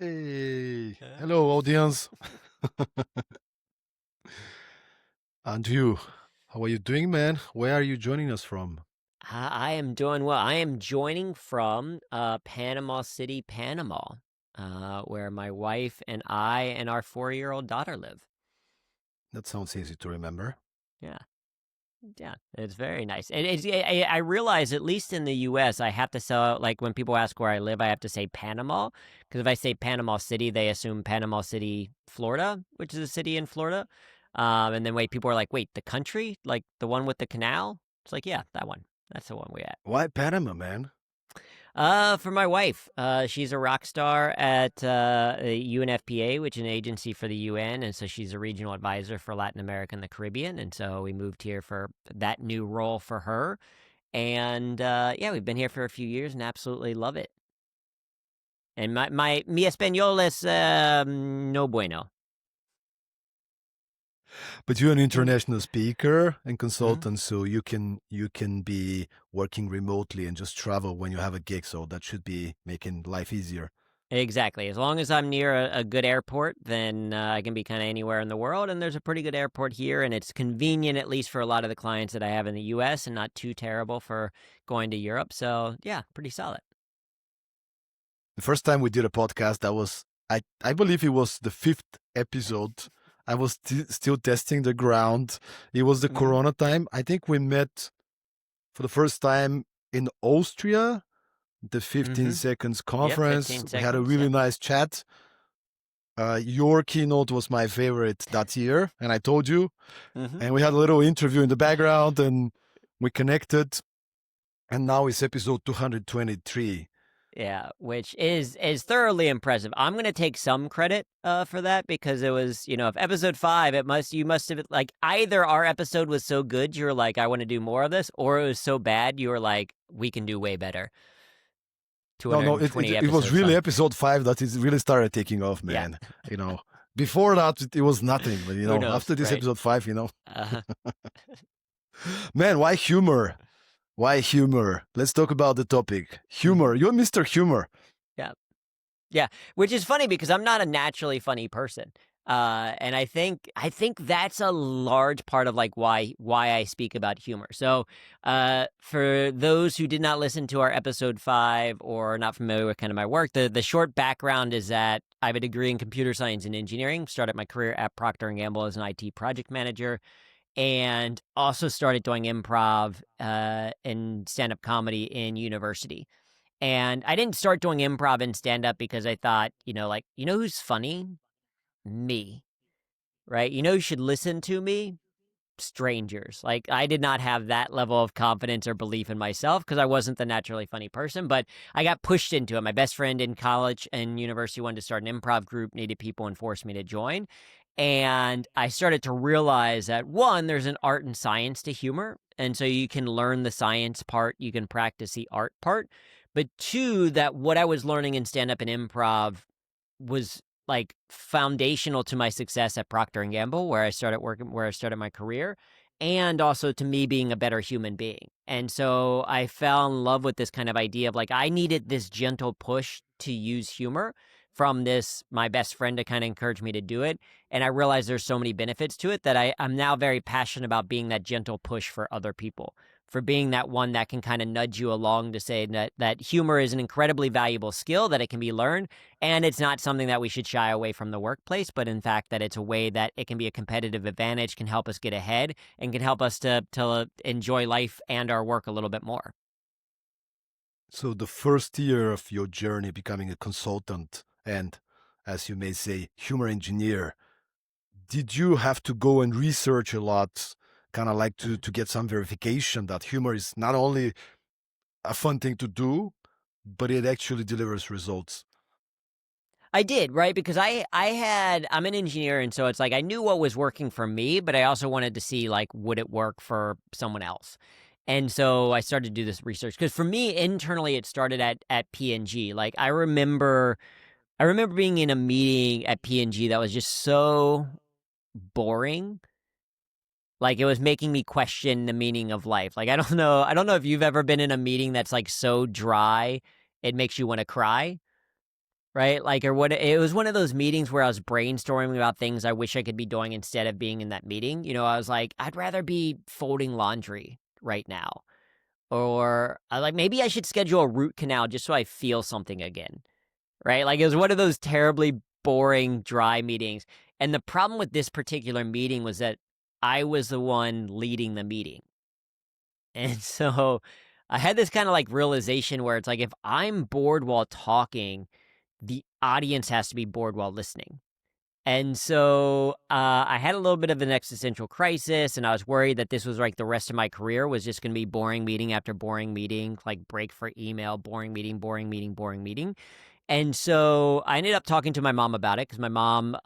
Hey, Uh, hello, audience. Andrew, how are you doing, man? Where are you joining us from? I am doing well. I am joining from Panama City, Panama, where my wife and I and our 4-year-old daughter live. That sounds easy to remember. Yeah, yeah, it's very nice. And I realize, at least in the U.S., I have to say, like when people ask where I live, I have to say Panama, because if I say Panama City, they assume Panama City, Florida, which is a city in Florida. And then people are like, "Wait, the country, like the one with the canal?" It's like, yeah, that one. That's the one we at. Why Panama, man? For my wife, she's a rock star at UNFPA, which is an agency for the UN, and so she's a regional advisor for Latin America and the Caribbean. And so we moved here for that new role for her. And yeah, we've been here for a few years and absolutely love it. And my mi español es no bueno. But you're an international speaker and Mm-hmm. consultant, so you can be working remotely and just travel when you have a gig. So that should be making life easier. Exactly. As long as I'm near a good airport, then I can be kind of anywhere in the world. And there's a pretty good airport here, and it's convenient, at least for a lot of the clients that I have in the US, and not too terrible for going to Europe. So, yeah, pretty solid. The first time we did a podcast, that was I believe it was the fifth episode. I was still testing the ground. It was the Hmm. Corona time. I think we met for the first time in Austria, the 15 Hmm. seconds Yep, conference. 15 We had a seconds. really Yep. nice chat. Your keynote was my favorite that year, and I told you. Hmm. And we had a little interview in the background, and we connected. And now it's episode 223. Yeah, which is thoroughly impressive. I'm gonna take some credit for that, because it was, if episode 5, you must have, like, either our episode was so good you were like, I want to do more of this, or it was so bad you were like, we can do way better. No, it, 220 it, it was episodes really on. episode 5 that it really started taking off, Yeah. man. You know, before that, it was nothing. But, Who after knows, this right? episode 5, Uh, man, why humor? Why humor? Let's talk about the topic. Humor. mhm. You're Mr. Humor. Yeah. Yeah, which is funny because I'm not a naturally funny person. And I think that's a large part of, like, why I speak about humor. So, for those who did not listen to our episode 5, or not familiar with kind of my work, the short background is that I have a degree in computer science and engineering. Started my career at Procter Gamble as an IT project manager, and also started doing improv and stand up comedy in university. And I didn't start doing improv and stand up because I thought, like, who's funny? Me, right? Who should listen to me? Strangers. Like, I did not have that level of confidence or belief in myself because I wasn't the naturally funny person, but I got pushed into it. My best friend in college and university wanted to start an improv group, needed people, and forced me to join. And I started to realize that, one, there's an art and science to humor. And so you can learn the science part, you can practice the art part. But two, that what I was learning in stand up and improv was, like, foundational to my success at Procter and Gamble, where I started my career, and also to me being a better human being. And so I fell in love with this kind of idea of, like, I needed this gentle push to use humor from this my best friend to kind of encourage me to do it. And I realized there's so many benefits to it that I'm now very passionate about being that gentle push for other people, for being that one that can kind of nudge you along, to say that humor is an incredibly valuable skill, that it can be learned, and it's not something that we should shy away from the workplace, but in fact that it's a way that it can be a competitive advantage, can help us get ahead, and can help us to enjoy life and our work a little bit more. So, the first year of your journey becoming a consultant and, as you may say, humor engineer, did you have to go and research a lot, kind of like to get some verification that humor is not only a fun thing to do, but it actually delivers results? I did, right? Because I'm an engineer, and so it's like I knew what was working for me, but I also wanted to see, like, would it work for someone else. And so I started to do this research, because for me internally it started at P&G. Like, I remember being in a meeting at P&G that was just so boring. Like, it was making me question the meaning of life. Like, I don't know if you've ever been in a meeting that's, like, so dry it makes you want to cry. right? Like, or what it was one of those meetings where I was brainstorming about things I wish I could be doing instead of being in that meeting. You know, I was like, I'd rather be folding laundry right now. Or I like maybe I should schedule a root canal just so I feel something again. Right? Like it was one of those terribly boring, dry meetings. And the problem with this particular meeting was that I was the one leading the meeting. And so I had this kind of like realization where it's like if I'm bored while talking, the audience has to be bored while listening. And so I had a little bit of an existential crisis, and I was worried that this was like the rest of my career was just going to be boring meeting after boring meeting, like break for email, boring meeting, boring meeting, boring meeting. And so I ended up talking to my mom about it because my mom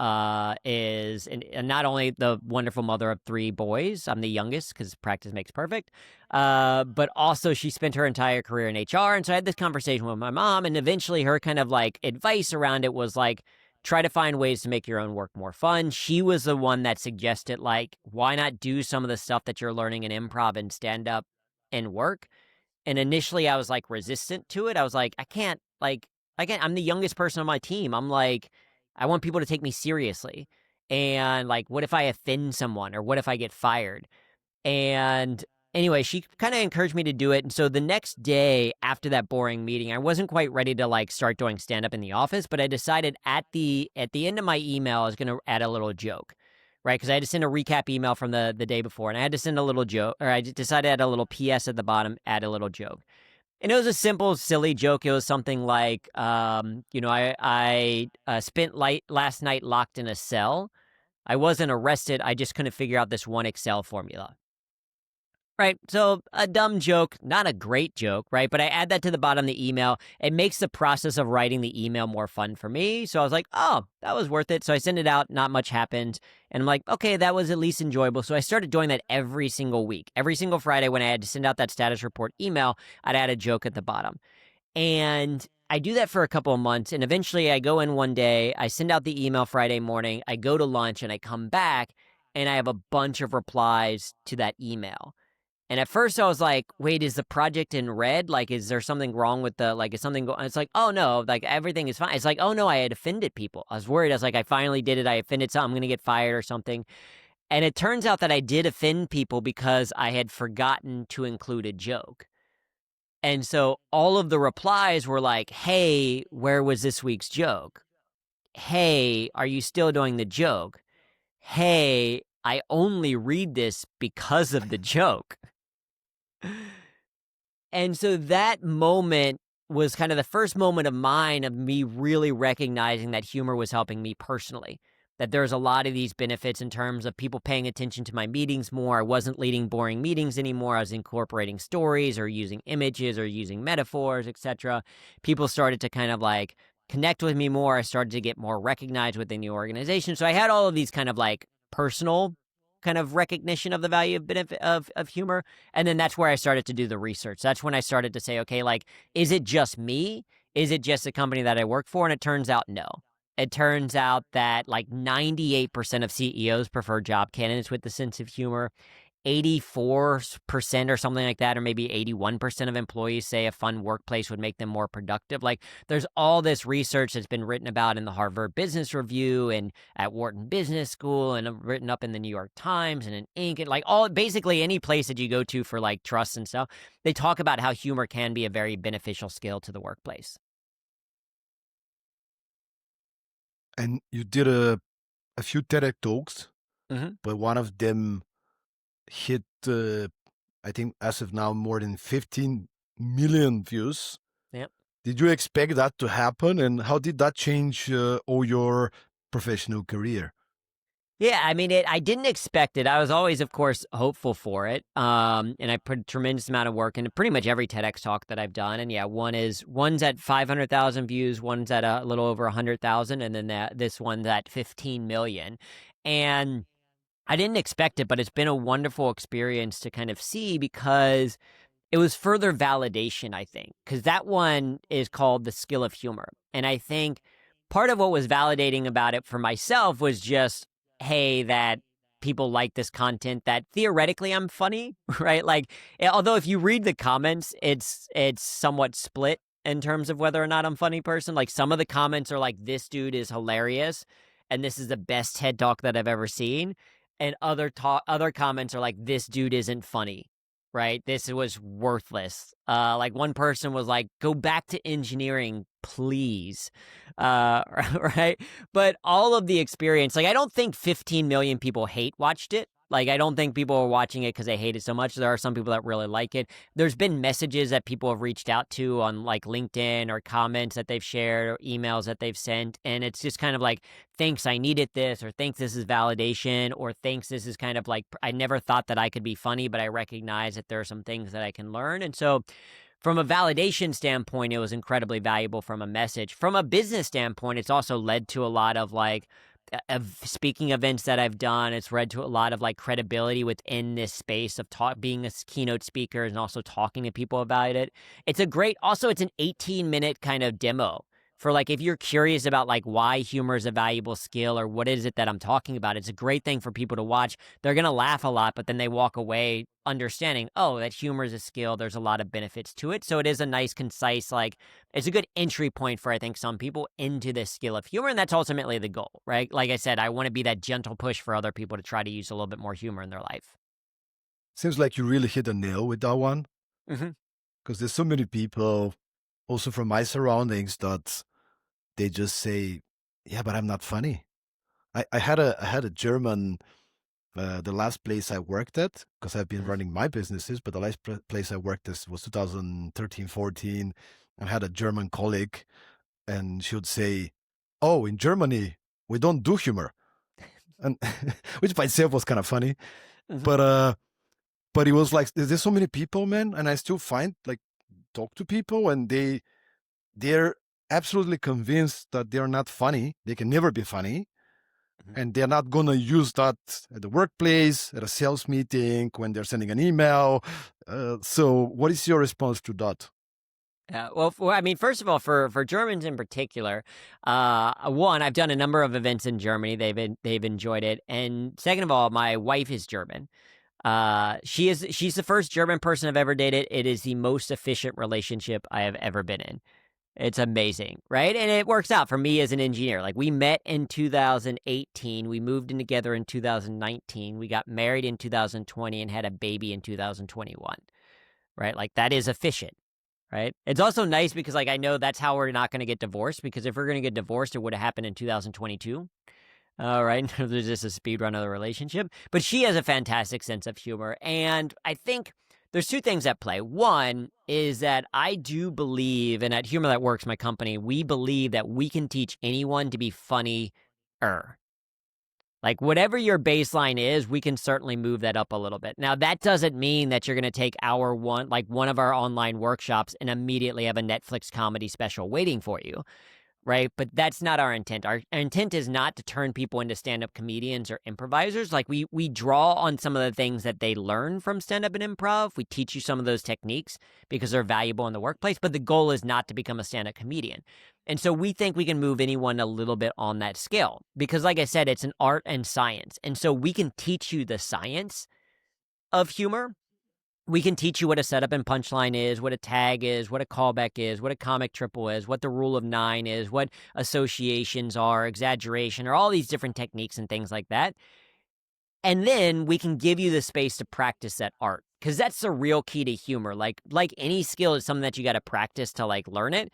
is and not only the wonderful mother of 3 boys, I'm the youngest because practice makes perfect, but also she spent her entire career in HR. And so I had this conversation with my mom, and eventually her kind of like advice around it was like, try to find ways to make your own work more fun. She was the one that suggested, like, why not do some of the stuff that you're learning in improv and stand up and work? And initially I was like resistant to it. I was like, I'm the youngest person on my team. I'm like, I want people to take me seriously. And like, what if I offend someone or what if I get fired? And anyway, she kind of encouraged me to do it. And so the next day after that boring meeting, I wasn't quite ready to like start doing stand up in the office, but I decided at the end of my email I was going to add a little joke. Right, because I had to send a recap email from the day before, and I had to send a little joke, or I decided to add a little PS at the bottom, add a little joke. And it was a simple, silly joke. It was something like, I spent last night locked in a cell. I wasn't arrested. I just couldn't figure out this one Excel formula. Right. So a dumb joke, not a great joke, right? But I add that to the bottom of the email. It makes the process of writing the email more fun for me. So I was like, oh, that was worth it. So I send it out. Not much happened. And I'm like, okay, that was at least enjoyable. So I started doing that every single week. Every single Friday when I had to send out that status report email, I'd add a joke at the bottom. And I do that for a couple of months. And eventually I go in one day, I send out the email Friday morning, I go to lunch and I come back and I have a bunch of replies to that email. And at first I was like, wait, is the project in red? Like, is there something wrong with is something going? It's like, oh no, like everything is fine. It's like, oh no, I had offended people. I was worried. I was like, I finally did it. I offended some. I'm going to get fired or something. And it turns out that I did offend people because I had forgotten to include a joke. And so all of the replies were like, hey, where was this week's joke? Hey, are you still doing the joke? Hey, I only read this because of the joke. And so that moment was kind of the first moment of mine of me really recognizing that humor was helping me personally. That there's a lot of these benefits in terms of people paying attention to my meetings more. I wasn't leading boring meetings anymore. I was incorporating stories or using images or using metaphors, etc. People started to kind of like connect with me more. I started to get more recognized within the organization. So I had all of these kind of like personal kind of recognition of the value of benefit of humor. And then that's where I started to do the research. That's when I started to say, okay, like, is it just me? Is it just the company that I work for? And it turns out no. It turns out that like 98% of CEOs prefer job candidates with the sense of humor. 84% or something like that, or maybe 81% of employees say a fun workplace would make them more productive. Like there's all this research that's been written about in the Harvard Business Review and at Wharton Business School and written up in the New York Times and in Inc. and like all basically any place that you go to for like trust and stuff. They talk about how humor can be a very beneficial skill to the workplace. And you did a few TEDx talks, Mm-hmm. but one of them hit, I think, as of now, more than 15 million views. Yep. Did you expect that to happen? And how did that change all your professional career? Yeah, I mean, I didn't expect it. I was always, of course, hopeful for it. And I put a tremendous amount of work into pretty much every TEDx talk that I've done. And yeah, one's at 500,000 views, one's at a little over 100,000, and then this one's at 15 million. And I didn't expect it, but it's been a wonderful experience to kind of see because it was further validation, I think, because that one is called The Skill of Humor. And I think part of what was validating about it for myself was just, hey, that people like this content, that theoretically I'm funny, right? Like, although if you read the comments, it's somewhat split. in terms of whether or not I'm a funny person. Like some of the comments are like, "This dude is hilarious," and "This is the best TED talk that I've ever seen," and other comments are like, "This dude isn't funny." Right? This was worthless. Like one person was like, "Go back to engineering, please." Right? But all of the experience, like I don't think 15 million people watched it. Like I don't think people are watching it because they hate it so much. There are some people that really like it. There's been messages that people have reached out to on like LinkedIn or comments that they've shared or emails that they've sent. And it's just kind of like, thanks, I needed this, or thanks, this is validation, or thanks, this is kind of like, I never thought that I could be funny, but I recognize that there are some things that I can learn. And so from a validation standpoint, it was incredibly valuable from a message. From a business standpoint, it's also led to a lot of like speaking events that I've done. It's led to a lot of like credibility within this space of being a keynote speaker and also talking to people about it. It's it's an 18-minute kind of demo for like if you're curious about like why humor is a valuable skill or what is it that I'm talking about. It's a great thing for people to watch. They're going to laugh a lot, but then they walk away understanding, oh, that humor is a skill. There's a lot of benefits to it. So it is a nice, concise, like it's a good entry point for, I think, some people into this skill of humor. And that's ultimately the goal, right? Like I said, I want to be that gentle push for other people to try to use a little bit more humor in their life. Seems like you really hit a nail with that one. Mm-hmm. Because there's so many people, also from my surroundings, that they just say, "Yeah, but I'm not funny." I had a German, the last place I worked at, because I've been running my businesses, but the last place I worked at was 2013, 14. I had a German colleague, and she would say, "Oh, in Germany, we don't do humor," and which by itself was kind of funny. Mm-hmm. But it was like there's so many people, man, and I still find like talk to people, and they're absolutely convinced that they're not funny. They can never be funny. Mm-hmm. And they're not going to use that at the workplace, at a sales meeting, when they're sending an email. So what is your response to that? Well, I mean, first of all, for Germans in particular, one, I've done a number of events in Germany. They've enjoyed it, and second of all, my wife is German. She's the first German person I've ever dated. It is the most efficient relationship I have ever been in. It's amazing, right? And it works out for me as an engineer. Like we met in 2018, we moved in together in 2019, we got married in 2020 and had a baby in 2021. Right? Like that is efficient. Right. It's also nice because like I know that's how we're not going to get divorced, because if we're going to get divorced, it would have happened in 2022. Right. There's just a speed run of the relationship. But she has a fantastic sense of humor. And I think there's two things at play. One is that I do believe, and at Humor That Works, my company, we believe that we can teach anyone to be funnier. Like whatever your baseline is, we can certainly move that up a little bit. Now, that doesn't mean that you're going to take one of our online workshops and immediately have a Netflix comedy special waiting for you. Right. But that's not our intent. Our intent is not to turn people into stand-up comedians or improvisers. Like we draw on some of the things that they learn from stand-up and improv. We teach you some of those techniques because they're valuable in the workplace. But the goal is not to become a stand-up comedian. And so we think we can move anyone a little bit on that scale because, like I said, it's an art and science. And so we can teach you the science of humor. We can teach you what a setup and punchline is, what a tag is, what a callback is, what a comic triple is, what the rule of 9 is, what associations are, exaggeration, or all these different techniques and things like that. And then we can give you the space to practice that art, because that's the real key to humor. Like any skill is something that you got to practice to like learn it.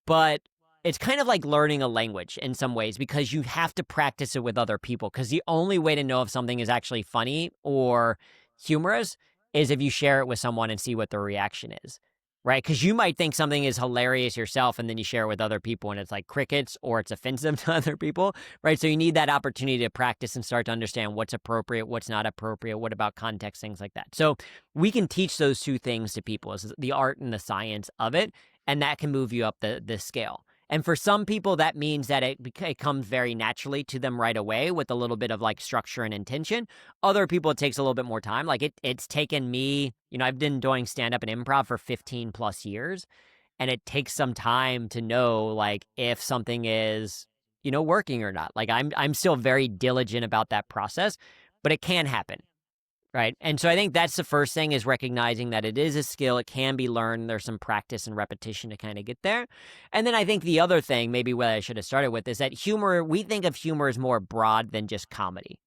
But it's kind of like learning a language in some ways, because you have to practice it with other people, because the only way to know if something is actually funny or humorous is if you share it with someone and see what their reaction is, right? Because you might think something is hilarious yourself and then you share it with other people and it's like crickets or it's offensive to other people, right? So you need that opportunity to practice and start to understand what's appropriate, what's not appropriate, what about context, things like that. So we can teach those two things to people, is the art and the science of it, and that can move you up the scale. And for some people, that means that it comes very naturally to them right away with a little bit of like structure and intention. Other people, it takes a little bit more time. Like it's taken me, I've been doing stand-up and improv for 15 plus years. And it takes some time to know like if something is, working or not. Like I'm still very diligent about that process, but it can happen. Right. And so I think that's the first thing, is recognizing that it is a skill. It can be learned. There's some practice and repetition to kind of get there. And then I think the other thing, maybe what I should have started with, is that humor, we think of humor as more broad than just comedy.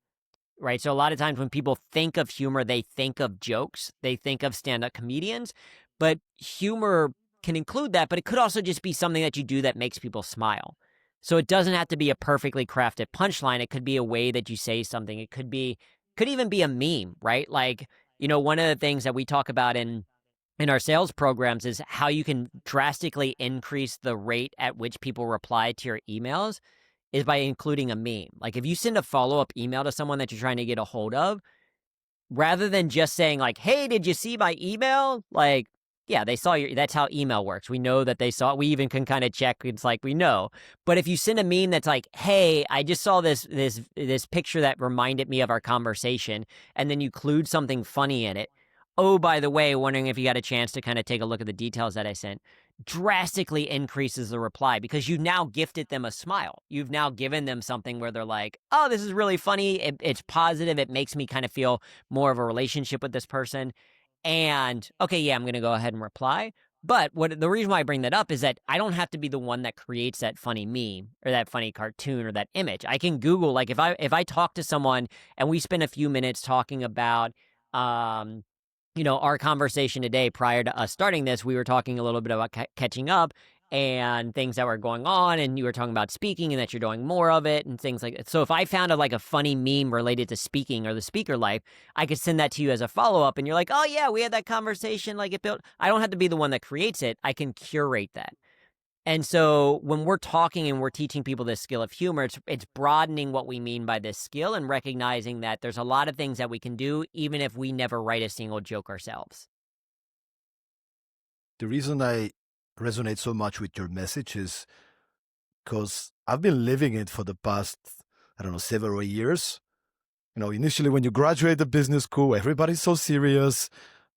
Right. So a lot of times when people think of humor, they think of jokes, they think of stand-up comedians, but humor can include that, but it could also just be something that you do that makes people smile. So it doesn't have to be a perfectly crafted punchline. It could be a way that you say something. It could even be a meme, right? Like, one of the things that we talk about in our sales programs is how you can drastically increase the rate at which people reply to your emails is by including a meme. Like, if you send a follow-up email to someone that you're trying to get a hold of, rather than just saying like, "Hey, did you see my email?" Like, yeah, they saw your, that's how email works. We know that they saw it. We even can kind of check. It's like, we know. But if you send a meme that's like, "Hey, I just saw this picture that reminded me of our conversation," and then you include something funny in it. Oh, by the way, wondering if you got a chance to kind of take a look at the details that I sent, drastically increases the reply, because you've now gifted them a smile. You've now given them something where they're like, "Oh, this is really funny. It's positive. It makes me kind of feel more of a relationship with this person." And okay, yeah, I'm going to go ahead and reply. But the reason why I bring that up is that I don't have to be the one that creates that funny meme or that funny cartoon or that image. I can Google, like, if I talk to someone and we spend a few minutes talking about um our conversation today. Prior to us starting this, we were talking a little bit about catching up and things that were going on, and you were talking about speaking and that you're doing more of it and things like that. So if I found a funny meme related to speaking or the speaker life, I could send that to you as a follow-up, and you're like, "Oh yeah, we had that conversation, like it built." I don't have to be the one that creates it. I can curate that. And so when we're talking and we're teaching people this skill of humor, it's broadening what we mean by this skill and recognizing that there's a lot of things that we can do even if we never write a single joke ourselves. The reason I resonate so much with your message is because I've been living it for the past, I don't know, several years. Initially when you graduate the business school, everybody's so serious.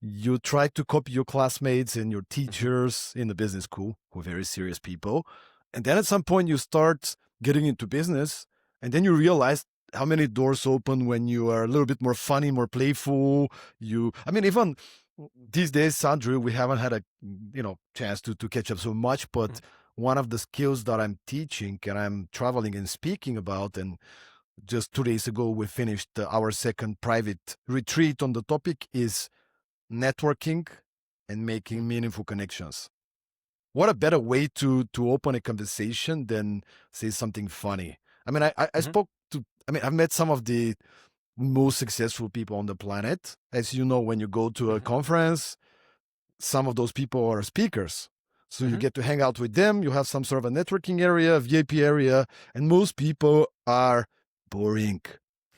You try to copy your classmates and your teachers in the business school, who are very serious people. And then at some point you start getting into business, and then you realize how many doors open when you are a little bit more funny, more playful. Even these days, Andrew, we haven't had a chance to catch up so much, but one of the skills that I'm teaching and I'm traveling and speaking about, and just 2 days ago we finished our second private retreat on the topic, is networking and making meaningful connections. What a better way to open a conversation than say something funny. I spoke to, I've met some of the most successful people on the planet. As you know, when you go to a conference, some of those people are speakers. So you get to hang out with them. You have some sort of a networking area, a VIP area, and most people are boring.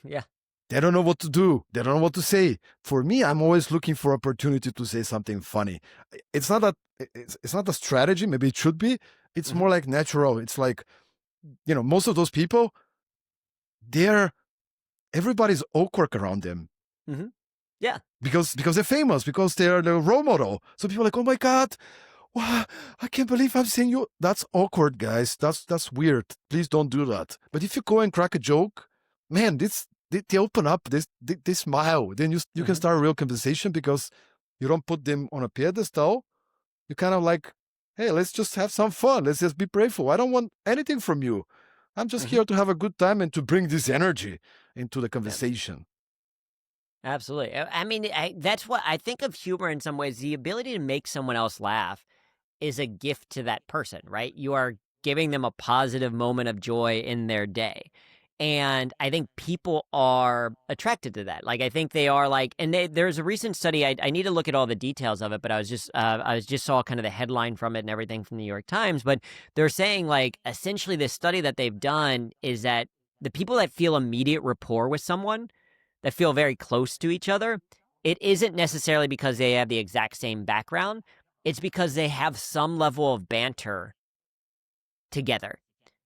Yeah. They don't know what to do. They don't know what to say. For me, I'm always looking for opportunity to say something funny. It's not a strategy. Maybe it should be. It's more like natural. It's like, most of those people, everybody's awkward around them. Yeah. Because they're famous, because they're the role model. So people are like, "Oh my God, wow, I can't believe I'm seeing you." That's awkward, guys. That's weird. Please don't do that. But if you go and crack a joke, man, they open up, they smile. Then you can start a real conversation, because you don't put them on a pedestal. You kind of like, "Hey, let's just have some fun. Let's just be playful. I don't want anything from you. I'm just here to have a good time and to bring this energy into the conversation." Absolutely. That's what I think of humor in some ways. The ability to make someone else laugh is a gift to that person, right? You are giving them a positive moment of joy in their day. And I think people are attracted to that. Like, I think they are like, and there's a recent study. I need to look at all the details of it, but I was just saw kind of the headline from it and everything from the New York Times. But they're saying, like, essentially this study that they've done is that the people that feel immediate rapport with someone, that feel very close to each other, it isn't necessarily because they have the exact same background. It's because they have some level of banter together.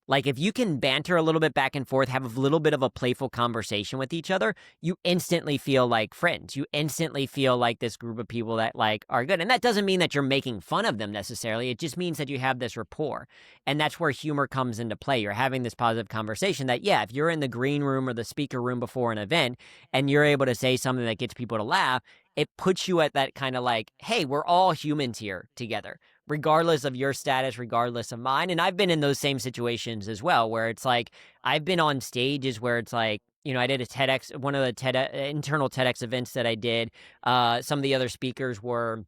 Like if you can banter a little bit back and forth, have a little bit of a playful conversation with each other, you instantly feel like friends. You instantly feel like this group of people that like are good. And that doesn't mean that you're making fun of them necessarily. It just means that you have this rapport. And that's where humor comes into play. You're having this positive conversation that, yeah, if you're in the green room or the speaker room before an event and you're able to say something that gets people to laugh, it puts you at that kind of like, hey, we're all humans here together, regardless of your status, regardless of mine. And I've been in those same situations as well, where it's like I've been on stages where it's like, you know, I did a TEDx, one of the internal TEDx events that I did. Some of the other speakers were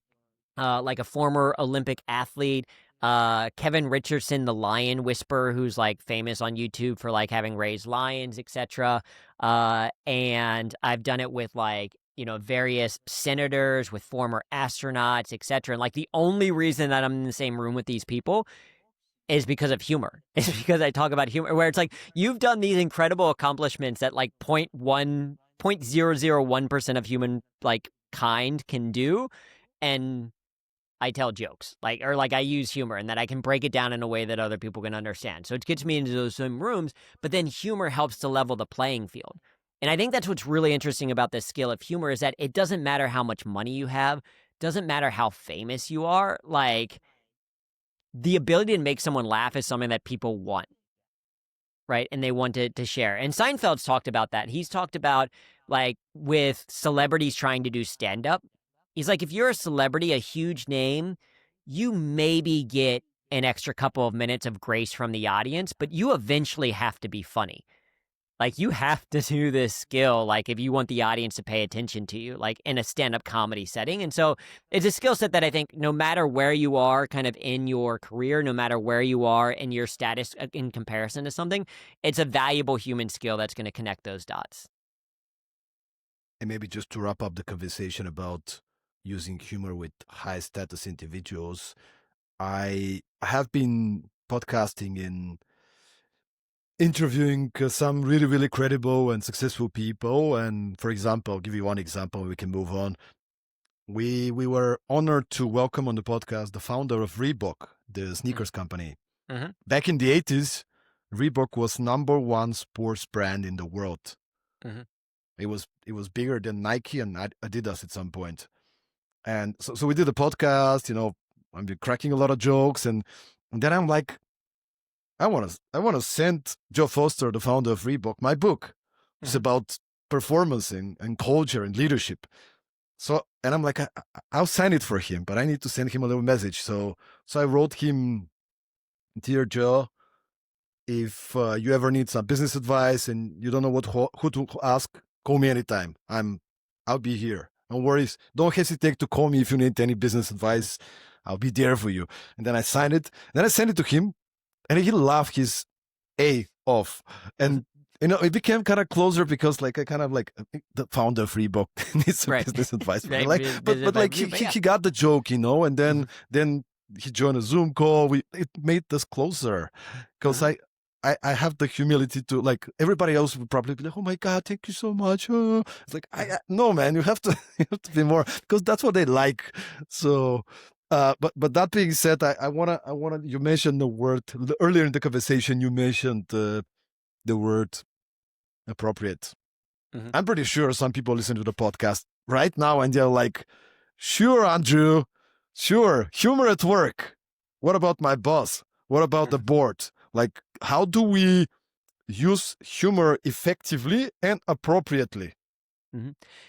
like a former Olympic athlete, Kevin Richardson, the lion whisperer, who's like famous on YouTube for like having raised lions, etc. And I've done it with like, you know, various senators, with former astronauts, etc. And like the only reason that I'm in the same room with these people is because of humor. It's because I talk about humor, where it's like you've done these incredible accomplishments that like 0.001% of human like kind can do, and I tell jokes, like, or like I use humor, and that I can break it down in a way that other people can understand. So it gets me into those same rooms, but then humor helps to level the playing field. And I think that's what's really interesting about this skill of humor, is that it doesn't matter how much money you have, doesn't matter how famous you are. Like the ability to make someone laugh is something that people want, right? And they want to share. And Seinfeld's talked about that. He's talked about like with celebrities trying to do stand up. He's like, if you're a celebrity, a huge name, you maybe get an extra couple of minutes of grace from the audience, but you eventually have to be funny. Like you have to do this skill, like if you want the audience to pay attention to you, like in a stand-up comedy setting. And so it's a skill set that I think no matter where you are kind of in your career, no matter where you are in your status in comparison to something, it's a valuable human skill that's going to connect those dots. And maybe just to wrap up the conversation about using humor with high status individuals, I have been podcasting in interviewing some really, really credible and successful people. And for example, I'll give you one example, we can move on. We were honored to welcome on the podcast the founder of Reebok, the sneakers company. Mm-hmm. Back in the 80s, Reebok was #1 sports brand in the world. Mm-hmm. It was bigger than Nike and Adidas at some point. And so we did a podcast, you know, I'm cracking a lot of jokes, and then I'm like, I want to send Joe Foster, the founder of Reebok, my book. It's about performance and culture and leadership. So, and I'm like, I'll sign it for him, but I need to send him a little message. So I wrote him, "Dear Joe, if you ever need some business advice and you don't know who to ask, call me anytime. I'll be here. No worries. Don't hesitate to call me if you need any business advice. I'll be there for you." And then I signed it. Then I sent it to him, and he laughed his A off. And you know, it became kind of closer because like I kind of like the founder of Reebok needs some Right. business advice. Right. Like, but like he got the joke, you know, and then he joined a Zoom call. It made us closer because I have the humility to, like, everybody else would probably be like, "Oh my God, thank you so much." It's like, no, man, you have to be more, because that's what they like. So, but that being said, I wanna, you mentioned the word earlier in the conversation. You mentioned the word appropriate. I'm pretty sure some people listen to the podcast right now and they're like, "Sure, Andrew, sure, humor at work. What about my boss? What about the board?" Like, how do we use humor effectively and appropriately?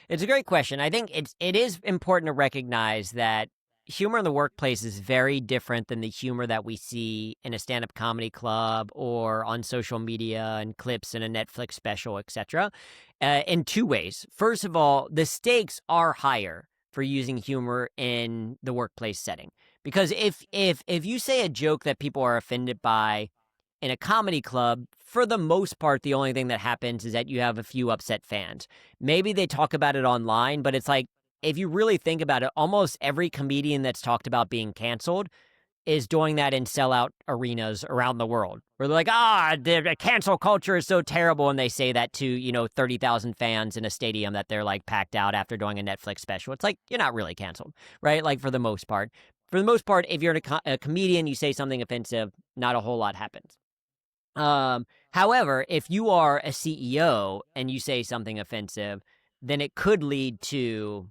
It's a great question. I think it is important to recognize that humor in the workplace is very different than the humor that we see in a stand-up comedy club or on social media and clips in a Netflix special, etc. In two ways. First of all, the stakes are higher for using humor in the workplace setting, because if you say a joke that people are offended by in a comedy club, for the most part, the only thing that happens is that you have a few upset fans. Maybe they talk about it online, but it's like, if you really think about it, almost every comedian that's talked about being canceled is doing that in sellout arenas around the world, where they're like, the cancel culture is so terrible. And they say that to, 30,000 fans in a stadium that they're like packed out after doing a Netflix special. It's like, you're not really canceled, right? Like for the most part. For the most part, if you're a comedian, you say something offensive, not a whole lot happens. However, if you are a CEO and you say something offensive, then it could lead to,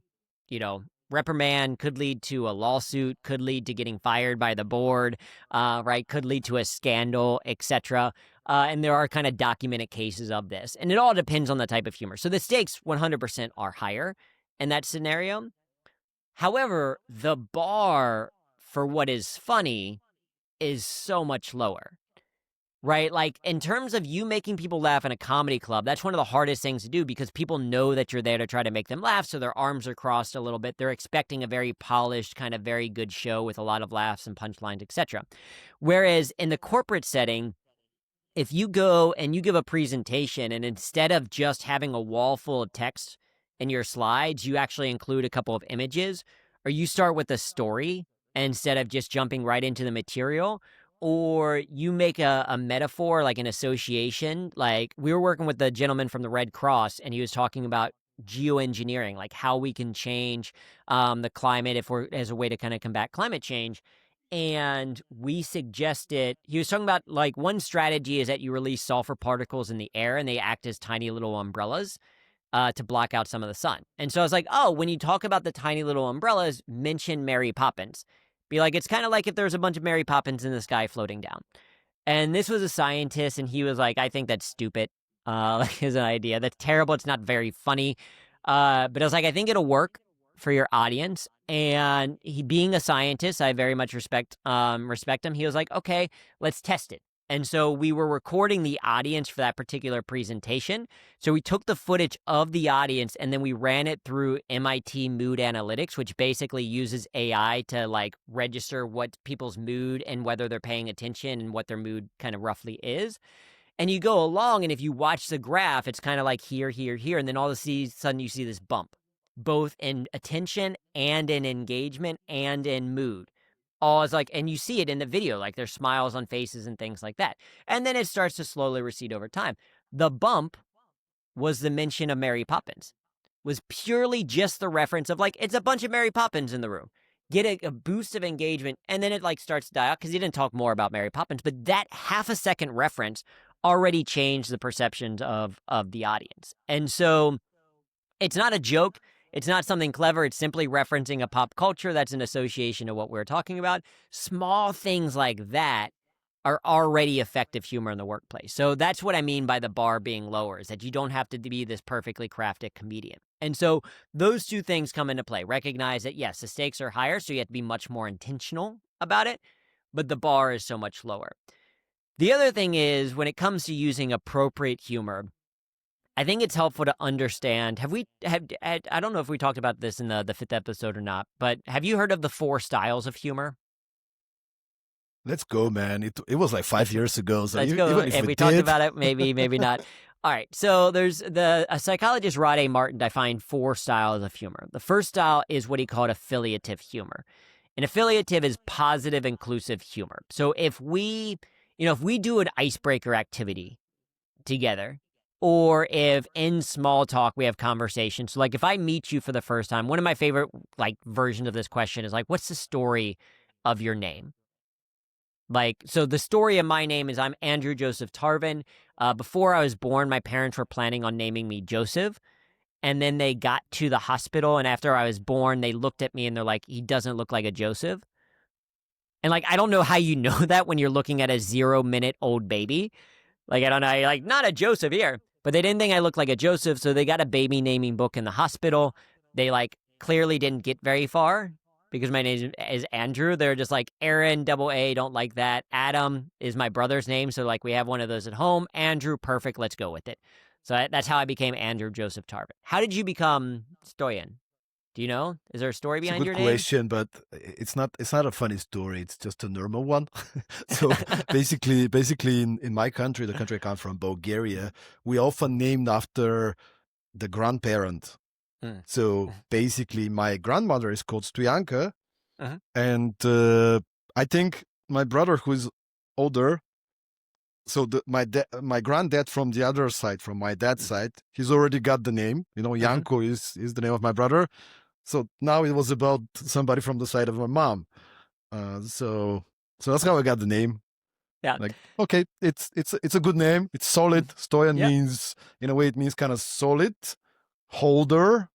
you know, reprimand, could lead to a lawsuit, could lead to getting fired by the board, right? Could lead to a scandal, etc. And there are kind of documented cases of this, and it all depends on the type of humor. So the stakes 100% are higher in that scenario. However, the bar for what is funny is so much lower. Right? Like, in terms of you making people laugh in a comedy club, that's one of the hardest things to do because people know that you're there to try to make them laugh. So their arms are crossed a little bit. They're expecting a very polished, kind of very good show with a lot of laughs and punchlines, etc. Whereas in the corporate setting, if you go and you give a presentation and instead of just having a wall full of text in your slides, you actually include a couple of images, or you start with a story instead of just jumping right into the material, or you make a metaphor, like an association. Like, we were working with the gentleman from the Red Cross, and he was talking about geoengineering, like how we can change the climate if we're as a way to kind of combat climate change. And we suggested, he was talking about, like, one strategy is that you release sulfur particles in the air and they act as tiny little umbrellas to block out some of the sun. And so I was like, oh, when you talk about the tiny little umbrellas, mention Mary Poppins. Be like, it's kind of like if there's a bunch of Mary Poppins in the sky floating down. And this was a scientist, and he was like, I think that's stupid. Like, as an idea. That's terrible. It's not very funny. But I was like, I think it'll work for your audience. And he, being a scientist, I very much respect him. He was like, okay, let's test it. And so we were recording the audience for that particular presentation. So we took the footage of the audience and then we ran it through MIT Mood Analytics, which basically uses AI to, like, register what people's mood and whether they're paying attention and what their mood kind of roughly is. And you go along, and if you watch the graph, it's kind of like here, here, here. And then all of a sudden you see this bump, both in attention and in engagement and in mood. All is like, and you see it in the video, like there's smiles on faces and things like that. And then it starts to slowly recede over time. The bump was the mention of Mary Poppins, was purely just the reference of, like, it's a bunch of Mary Poppins in the room. Get a boost of engagement, and then it, like, starts to die out because he didn't talk more about Mary Poppins. But that half a second reference already changed the perceptions of the audience. And so it's not a joke. It's not something clever. It's simply referencing a pop culture that's an association of what we're talking about. Small things like that are already effective humor in the workplace. So that's what I mean by the bar being lower, is that you don't have to be this perfectly crafted comedian. And so those two things come into play. Recognize that, yes, the stakes are higher, so you have to be much more intentional about it, but the bar is so much lower. The other thing is, when it comes to using appropriate humor, I think it's helpful to understand. I don't know if we talked about this in the fifth episode or not, but have you heard of the 4 styles of humor? Let's go, man. It was like 5 years ago. So Let's go. even if If we we talked did, about it, maybe not. All right. So there's a psychologist, Rod A. Martin, defined 4 styles of humor. The first style is what he called affiliative humor. And affiliative is positive, inclusive humor. So if we do an icebreaker activity together, or if in small talk we have conversations. So, like, if I meet you for the first time, one of my favorite, like, versions of this question is like, what's the story of your name? Like, so the story of my name is, I'm Andrew Joseph Tarvin. Before I was born, my parents were planning on naming me Joseph. And then they got to the hospital, and after I was born, they looked at me and they're like, he doesn't look like a Joseph. And, like, I don't know how you know that when you're looking at a 0-minute old baby. Like, I don't know, like, not a Joseph here. But they didn't think I looked like a Joseph, so they got a baby naming book in the hospital. They, like, clearly didn't get very far because my name is Andrew. They're just like, Aaron, double A, don't like that. Adam is my brother's name, so, like, we have one of those at home. Andrew, perfect, let's go with it. So that's how I became Andrew Joseph Tarvin. How did you become Stoyan? Do you know? Is there a story it's a behind good your name? question, but it's not a funny story. It's just a normal one. So basically in my country, the country I come from, Bulgaria, we often named after the grandparent. Mm. So basically my grandmother is called Stoyanka, Uh-huh. and I think my brother, who is older, so my granddad from the other side, from my dad's side, he's already got the name. Yanko is the name of my brother. So now it was about somebody from the side of my mom. So that's how I got the name. Yeah. Like, okay, it's a good name. It's solid. Stoyan Yeah. means, in a way, it means kind of solid holder.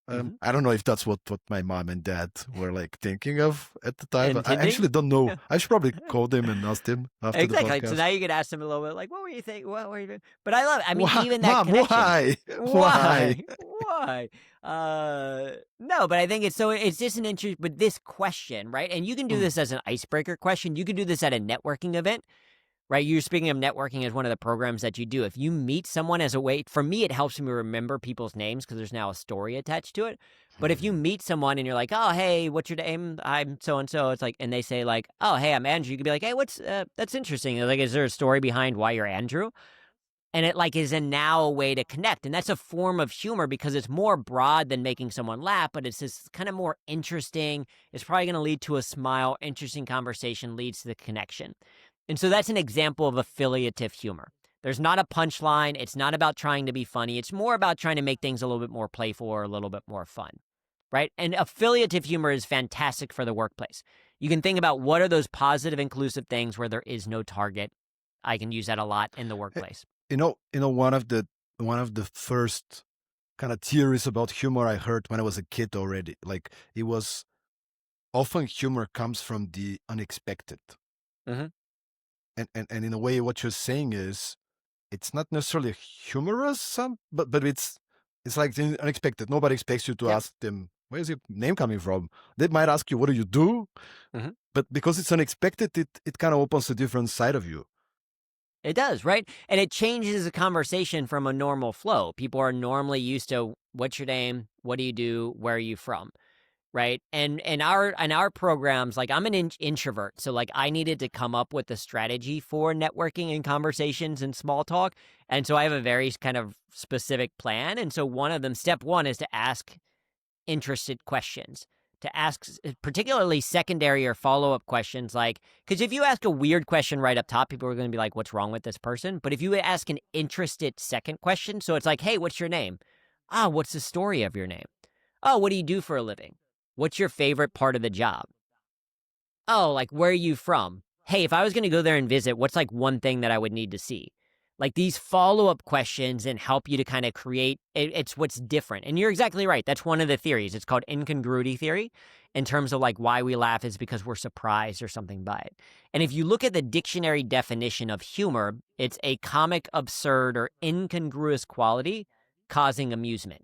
Hmm. I don't know if that's what my mom and dad were like thinking of at the time. I Intending. actually don't know. Yeah. I should probably call them and ask them after the Exactly. So podcast. now you could ask them a little bit like, what were you thinking? What were you doing? But I love it. I mean, Why, even that mom? connection. Why? Why? Why? Why? No, but I think it's just an interest with this question, right? And you can do Mm. this as an icebreaker question. You can do this at a networking event, right? You're speaking of networking as one of the programs that you do. If you meet someone as a way, for me, it helps me remember people's names because there's now a story attached to it. But if you meet someone and you're like, oh, hey, what's your name? I'm so and so. It's like, and they say like, oh, hey, I'm Andrew. You could be like, hey, that's interesting. Like, is there a story behind why you're Andrew? And it like is a now a way to connect. And that's a form of humor because it's more broad than making someone laugh, but it's just kind of more interesting. It's probably going to lead to a smile. Interesting conversation leads to the connection. And so that's an example of affiliative humor. There's not a punchline. It's not about trying to be funny. It's more about trying to make things a little bit more playful or a little bit more fun, right? And affiliative humor is fantastic for the workplace. You can think about what are those positive, inclusive things where there is no target. I can use that a lot in the workplace. One of the first kind of theories about humor I heard when I was a kid already. Like, it was often humor comes from the unexpected. Mm-hmm. And in a way, what you're saying is it's not necessarily humorous, but it's like the unexpected. Nobody expects you to Yep. ask them, where's your name coming from? They might ask you, what do you do? Mm-hmm. But because it's unexpected, it kind of opens a different side of you. It does, right? And it changes the conversation from a normal flow. People are normally used to what's your name? What do you do? Where are you from? Right. And in our programs, like I'm an introvert. So like I needed to come up with a strategy for networking and conversations and small talk. And so I have a very kind of specific plan. And so one of them, step one, is to ask interested questions, to ask particularly secondary or follow-up questions, like, because if you ask a weird question right up top, people are going to be like, what's wrong with this person? But if you ask an interested second question, so it's like, hey, what's your name? Ah, what's the story of your name? Oh, what do you do for a living? What's your favorite part of the job? Oh, like, where are you from? Hey, if I was going to go there and visit, what's like one thing that I would need to see? Like these follow up questions and help you to kind of create it's what's different. And you're exactly right. That's one of the theories. It's called incongruity theory in terms of like why we laugh is because we're surprised or something by it. And if you look at the dictionary definition of humor, it's a comic, absurd, or incongruous quality causing amusement.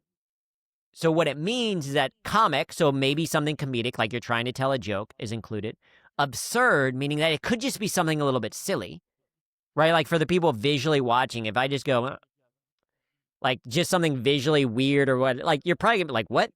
So what it means is that comic, so maybe something comedic, like you're trying to tell a joke, is included. Absurd, meaning that it could just be something a little bit silly, right? Like for the people visually watching, if I just go, like just something visually weird or what, like you're probably gonna be like, what?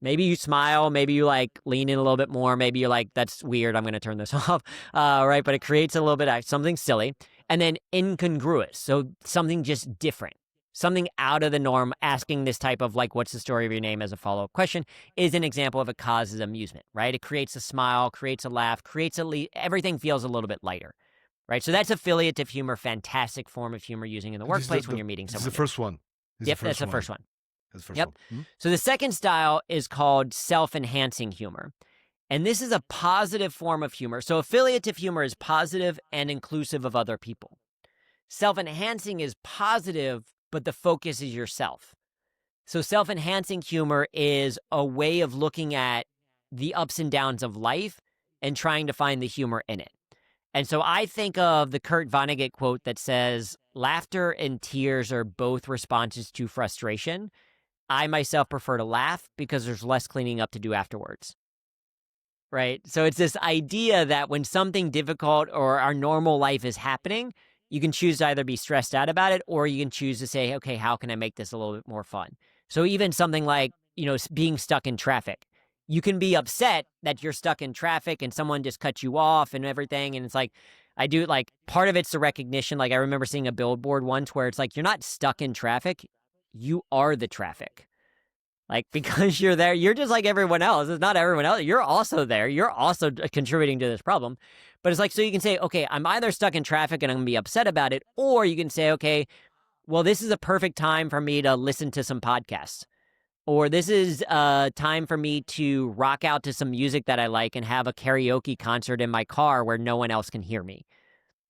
Maybe you smile, maybe you like lean in a little bit more, maybe you're like, that's weird, I'm gonna turn this off, right? But it creates a little bit of something silly. And then incongruous, so something just different. Something out of the norm, asking this type of like, what's the story of your name as a follow up question is an example of it causes amusement, right? It creates a smile, creates a laugh, everything feels a little bit lighter, right? So that's affiliative humor, fantastic form of humor using in the This is workplace when you're meeting this is the someone new. first one. This is the Yep, that's first the one. first one. That's the first Yep. one. Hmm? So the second style is called self-enhancing humor. And this is a positive form of humor. So affiliative humor is positive and inclusive of other people. Self-enhancing is positive, but the focus is yourself. So self-enhancing humor is a way of looking at the ups and downs of life and trying to find the humor in it. And so I think of the Kurt Vonnegut quote that says, laughter and tears are both responses to frustration. I myself prefer to laugh because there's less cleaning up to do afterwards. Right? So it's this idea that when something difficult or our normal life is happening, you can choose to either be stressed out about it or you can choose to say, okay, how can I make this a little bit more fun? So even something like, being stuck in traffic, you can be upset that you're stuck in traffic and someone just cut you off and everything. And it's like, I do like part of it's the recognition. Like I remember seeing a billboard once where it's like, you're not stuck in traffic. You are the traffic. Like, because you're there, you're just like everyone else. It's not everyone else. You're also there. You're also contributing to this problem. But it's like, so you can say, okay, I'm either stuck in traffic and I'm going to be upset about it, or you can say, okay, well, this is a perfect time for me to listen to some podcasts. Or this is time for me to rock out to some music that I like and have a karaoke concert in my car where no one else can hear me.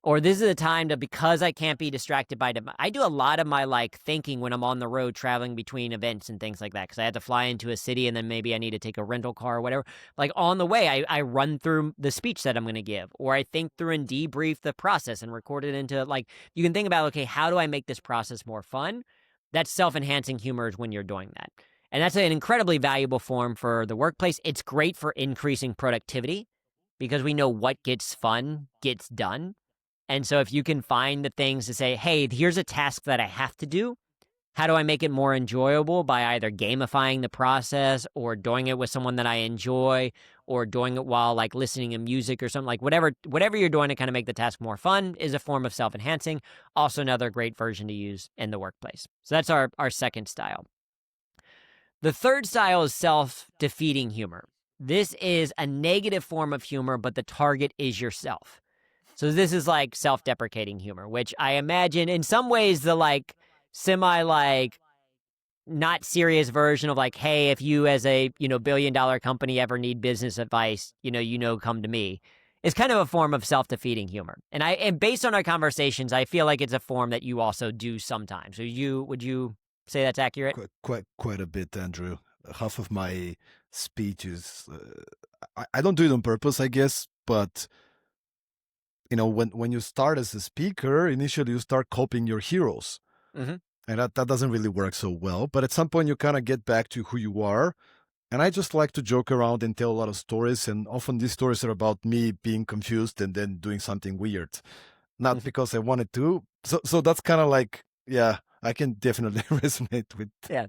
Or this is a time to, because I can't be distracted by I do a lot of my like thinking when I'm on the road traveling between events and things like that, because I had to fly into a city and then maybe I need to take a rental car or whatever. Like on the way, I run through the speech that I'm going to give, or I think through and debrief the process and record it into, like, you can think about, okay, how do I make this process more fun? That's self-enhancing humor is when you're doing that. And that's an incredibly valuable form for the workplace. It's great for increasing productivity because we know what gets fun gets done. And so if you can find the things to say, hey, here's a task that I have to do. How do I make it more enjoyable by either gamifying the process or doing it with someone that I enjoy, or doing it while like listening to music or something, like whatever you're doing to kind of make the task more fun is a form of self-enhancing. Also another great version to use in the workplace. So that's our second style. The third style is self-defeating humor. This is a negative form of humor, but the target is yourself. So this is like self-deprecating humor, which I imagine in some ways the like semi like not serious version of like, hey, if you as a, billion-dollar company ever need business advice, come to me, is kind of a form of self-defeating humor. And based on our conversations, I feel like it's a form that you also do sometimes. So would you say that's accurate? Quite a bit, Andrew. Half of my speech is I don't do it on purpose, I guess, but when you start as a speaker, initially you start copying your heroes. Mm-hmm. And that doesn't really work so well. But at some point, you kind of get back to who you are. And I just like to joke around and tell a lot of stories. And often these stories are about me being confused and then doing something weird. Not because I wanted to. So that's kind of like, yeah, I can definitely resonate with. Yeah,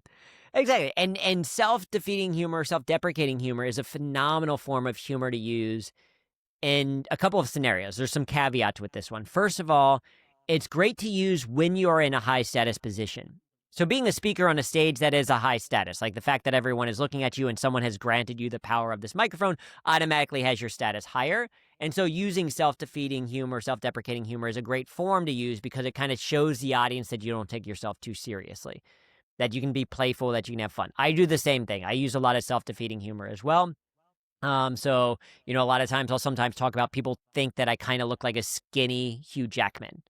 exactly. And self-defeating humor, self-deprecating humor is a phenomenal form of humor to use in a couple of scenarios. There's some caveats with this one. First of all, it's great to use when you are in a high status position. So being a speaker on a stage that is a high status, like the fact that everyone is looking at you and someone has granted you the power of this microphone, automatically has your status higher. And so using self-defeating humor, self-deprecating humor is a great form to use because it kind of shows the audience that you don't take yourself too seriously, that you can be playful, that you can have fun. I do the same thing. I use a lot of self-defeating humor as well. So, a lot of times I'll sometimes talk about, people think that I kind of look like a skinny Hugh Jackman,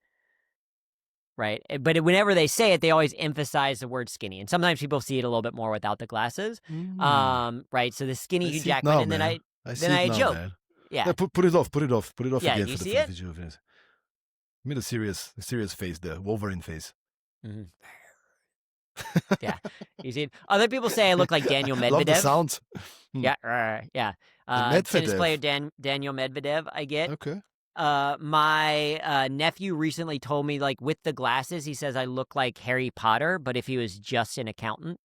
right? But whenever they say it, they always emphasize the word skinny. And sometimes people see it a little bit more without the glasses. Right? So the skinny Hugh Jackman, and then I joke. Man. Yeah. Put it off Yeah, again you for see the it? video. I mean, a serious face, the Wolverine face. Mm-hmm. Yeah. You see it? Other people say I look like Daniel Medvedev. Love the sound. Yeah. Yeah. Tennis player Daniel Medvedev, I get. Okay. My nephew recently told me, like, with the glasses, he says I look like Harry Potter, but if he was just an accountant.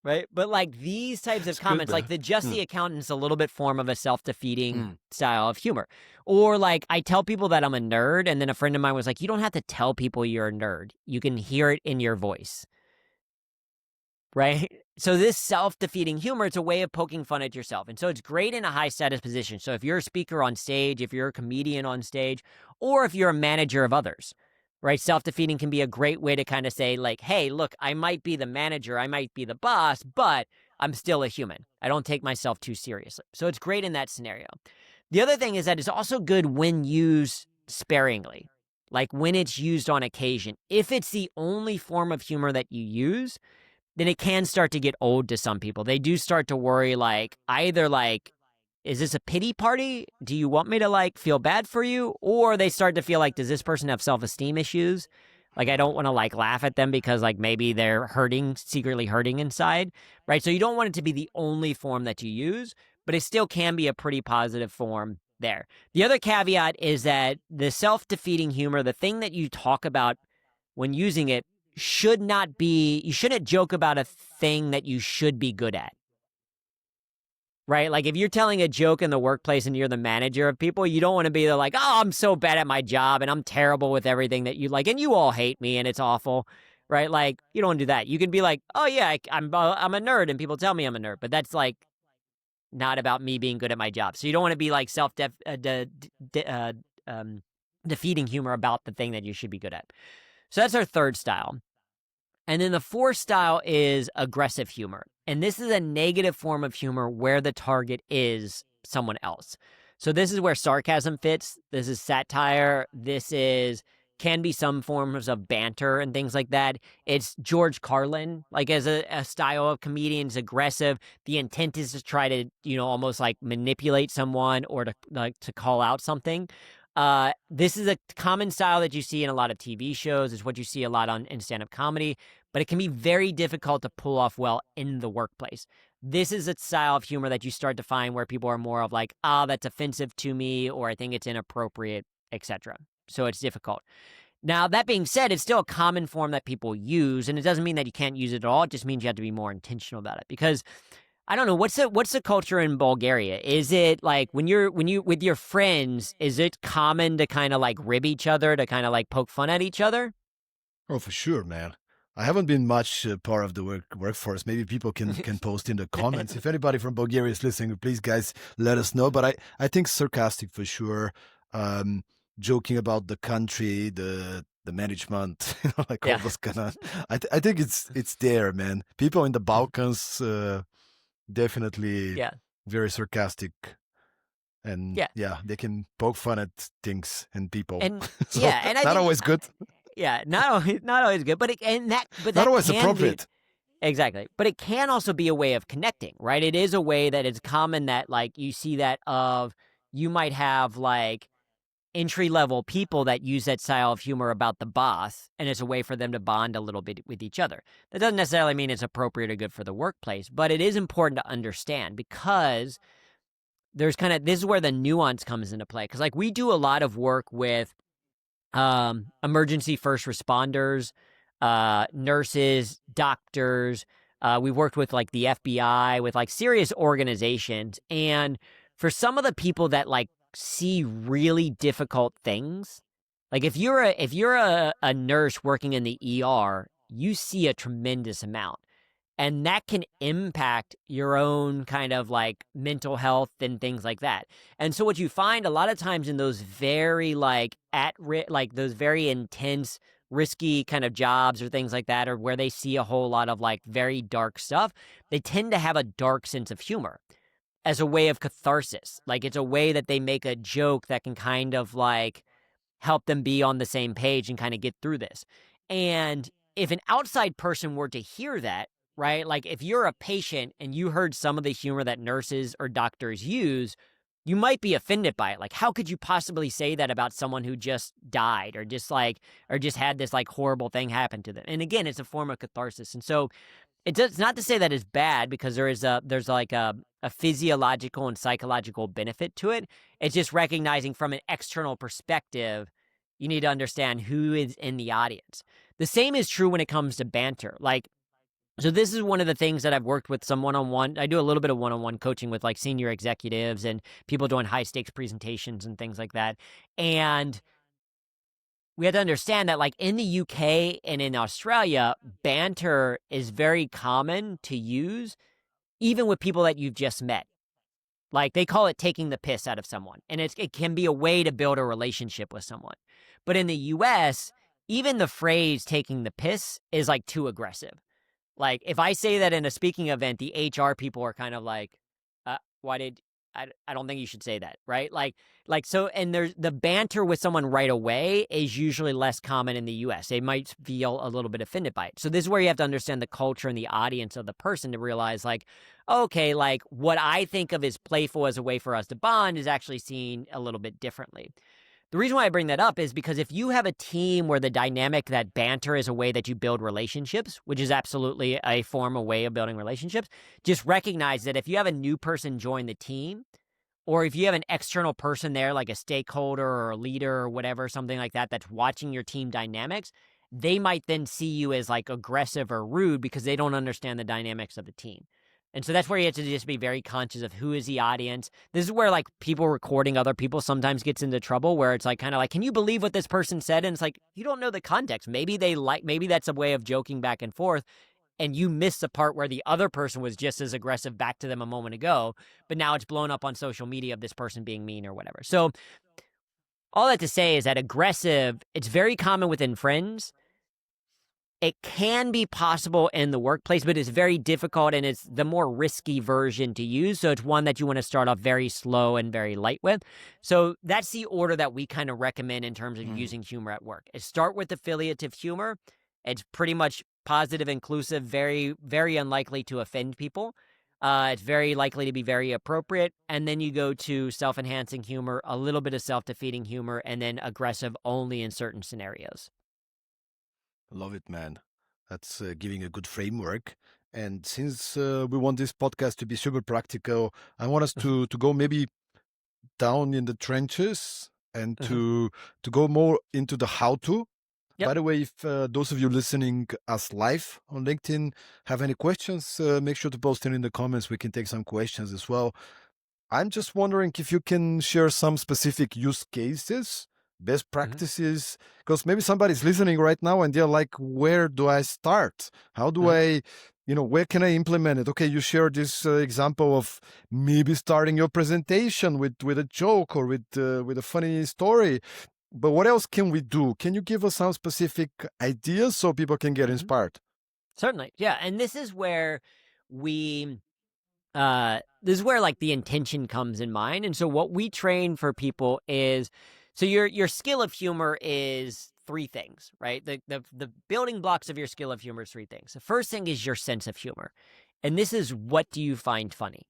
Right? But like these types of comments, like the accountant's a little bit form of a self-defeating style of humor. Or like I tell people that I'm a nerd, and then a friend of mine was like, you don't have to tell people you're a nerd. You can hear it in your voice. Right? So this self-defeating humor, it's a way of poking fun at yourself. And so it's great in a high status position. So if you're a speaker on stage, if you're a comedian on stage, or if you're a manager of others, right? Self-defeating can be a great way to kind of say, like, hey, look, I might be the manager, I might be the boss, but I'm still a human. I don't take myself too seriously. So it's great in that scenario. The other thing is that it's also good when used sparingly, like when it's used on occasion. If it's the only form of humor that you use, then it can start to get old to some people. They do start to worry, like, either like, is this a pity party? Do you want me to like feel bad for you? Or they start to feel like, does this person have self-esteem issues? Like, I don't want to like laugh at them because like maybe they're secretly hurting inside, right? So you don't want it to be the only form that you use, but it still can be a pretty positive form there. The other caveat is that the self-defeating humor, the thing that you talk about when using it, should not be, you shouldn't joke about a thing that you should be good at. Right? Like if you're telling a joke in the workplace and you're the manager of people, you don't want to be like, oh, I'm so bad at my job and I'm terrible with everything that you like and you all hate me and it's awful. Right? Like you don't want to do that. You can be like, oh yeah, I'm a nerd and people tell me I'm a nerd, but that's like not about me being good at my job. So you don't want to be like defeating humor about the thing that you should be good at. So that's our third style. And then the fourth style is aggressive humor. And this is a negative form of humor where the target is someone else. So this is where sarcasm fits. This is satire. This is can be some forms of banter and things like that. It's George Carlin, like as a style of comedians, aggressive. The intent is to try to, almost like manipulate someone or to call out something. This is a common style that you see in a lot of TV shows. It's what you see a lot in stand-up comedy, but it can be very difficult to pull off well in the workplace. This is a style of humor that you start to find where people are more of like, that's offensive to me, or I think it's inappropriate, etc. So it's difficult. Now, that being said, it's still a common form that people use, and it doesn't mean that you can't use it at all. It just means you have to be more intentional about it. Because I don't know, what's the culture in Bulgaria? Is it like when you with your friends, is it common to kind of like rib each other, to kind of like poke fun at each other? Oh, for sure, man. I haven't been much part of the workforce. Maybe people can post in the comments. If anybody from Bulgaria is listening, please, guys, let us know. But I think sarcastic for sure. Um, Joking about the country, the management, like all Yeah. those kind of. I think it's there, man. People in the Balkans definitely Yeah. very sarcastic, and Yeah. yeah, they can poke fun at things and people. And So yeah, and I not think always good, yeah, not always good, but not that always can be appropriate. exactly. But it can also be a way of connecting, right? It is a way that it's common that like you see that of you might have like entry level people that use that style of humor about the boss, and it's a way for them to bond a little bit with each other. That doesn't necessarily mean it's appropriate or good for the workplace, but it is important to understand because there's this is where the nuance comes into play. Because like we do a lot of work with emergency first responders, nurses, doctors. We've worked with like the FBI, with like serious organizations. And for some of the people that like see really difficult things, like if you're a nurse working in the ER, you see a tremendous amount. And that can impact your own kind of like mental health and things like that. And so what you find a lot of times in those very like like those very intense, risky kind of jobs or things like that, or where they see a whole lot of like very dark stuff, they tend to have a dark sense of humor as a way of catharsis. Like it's a way that they make a joke that can kind of like help them be on the same page and kind of get through this. And if an outside person were to hear that, right? Like if you're a patient and you heard some of the humor that nurses or doctors use, you might be offended by it. Like, how could you possibly say that about someone who just died or just had this like horrible thing happen to them? And again, it's a form of catharsis. And so it's not to say that it's bad, because there's like a physiological and psychological benefit to it. It's just recognizing from an external perspective, you need to understand who is in the audience. The same is true when it comes to banter. Like, so this is one of the things that I've worked with some one-on-one. I do a little bit of one-on-one coaching with like senior executives and people doing high stakes presentations and things like that. And we have to understand that like in the UK and in Australia, banter is very common to use even with people that you've just met. Like they call it taking the piss out of someone, and it can be a way to build a relationship with someone. But in the US, even the phrase taking the piss is like too aggressive. Like if I say that in a speaking event, the HR people are kind of like, why did I don't think you should say that, right? Like so, and there's the banter with someone right away is usually less common in the US. They might feel a little bit offended by it. So this is where you have to understand the culture and the audience of the person to realize like, okay, like what I think of as playful as a way for us to bond is actually seen a little bit differently. The reason why I bring that up is because if you have a team where the dynamic that banter is a way that you build relationships, which is absolutely a form, a way of building relationships, just recognize that if you have a new person join the team, or if you have an external person there, like a stakeholder or a leader or whatever, something like that, that's watching your team dynamics, they might then see you as like aggressive or rude because they don't understand the dynamics of the team. And so that's where you have to just be very conscious of who is the audience. This is where like people recording other people sometimes gets into trouble, where it's like kind of like, can you believe what this person said? And it's like, you don't know the context. Maybe maybe that's a way of joking back and forth, and you miss the part where the other person was just as aggressive back to them a moment ago, but now it's blown up on social media of this person being mean or whatever. So all that to say is that aggressive, it's very common within friends. It can be possible in the workplace, but it's very difficult and it's the more risky version to use. So it's one that you want to start off very slow and very light with. So that's the order that we kind of recommend in terms of using humor at work. Is start with affiliative humor. It's pretty much positive, inclusive, very, very unlikely to offend people. It's very likely to be very appropriate. And then you go to self-enhancing humor, a little bit of self-defeating humor, and then aggressive only in certain scenarios. Love it, man. That's giving a good framework. And since we want this podcast to be super practical, I want us to go maybe down in the trenches and to go more into the how to. Yep. By the way, if those of you listening us live on LinkedIn have any questions, make sure to post it in the comments. We can take some questions as well. I'm just wondering if you can share some specific use cases, best practices, because maybe somebody's listening right now and they're like, where do I start? How do I, where can I implement it? Okay, you shared this example of maybe starting your presentation with a joke or with a funny story. But what else can we do? Can you give us some specific ideas so people can get inspired? Certainly. Yeah. And this is where like the intention comes in mind. And so what we train for people is, so your skill of humor is three things, right? The building blocks of your skill of humor is three things. The first thing is your sense of humor. And this is, what do you find funny?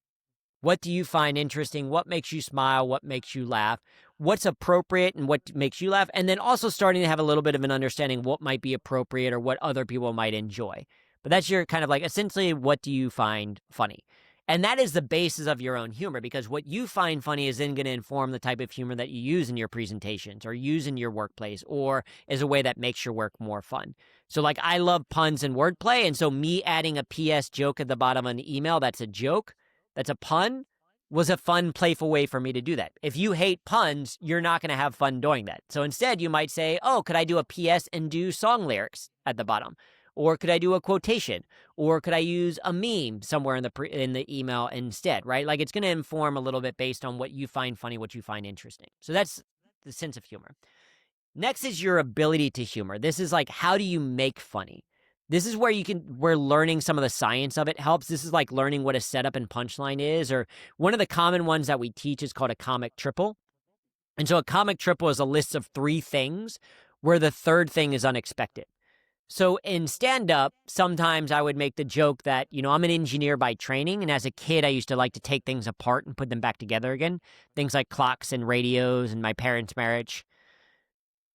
What do you find interesting? What makes you smile? What makes you laugh? What's appropriate and what makes you laugh? And then also starting to have a little bit of an understanding what might be appropriate or what other people might enjoy. But that's your kind of like essentially, what do you find funny? And that is the basis of your own humor, because what you find funny is then going to inform the type of humor that you use in your presentations or use in your workplace or as a way that makes your work more fun. So like, I love puns and wordplay. And so me adding a PS joke at the bottom of an email that's a joke, that's a pun, was a fun, playful way for me to do that. If you hate puns, you're not going to have fun doing that. So instead, you might say, oh, could I do a PS and do song lyrics at the bottom? Or could I do a quotation? Or could I use a meme somewhere in the email instead, right? Like, it's going to inform a little bit based on what you find funny, what you find interesting. So that's the sense of humor. Next is your ability to humor. This is like, how do you make funny? This is where where learning some of the science of it helps. This is like learning what a setup and punchline is, or one of the common ones that we teach is called a comic triple. And so a comic triple is a list of three things where the third thing is unexpected. So in stand-up, sometimes I would make the joke that, I'm an engineer by training, and as a kid, I used to like to take things apart and put them back together again. Things like clocks and radios and my parents' marriage,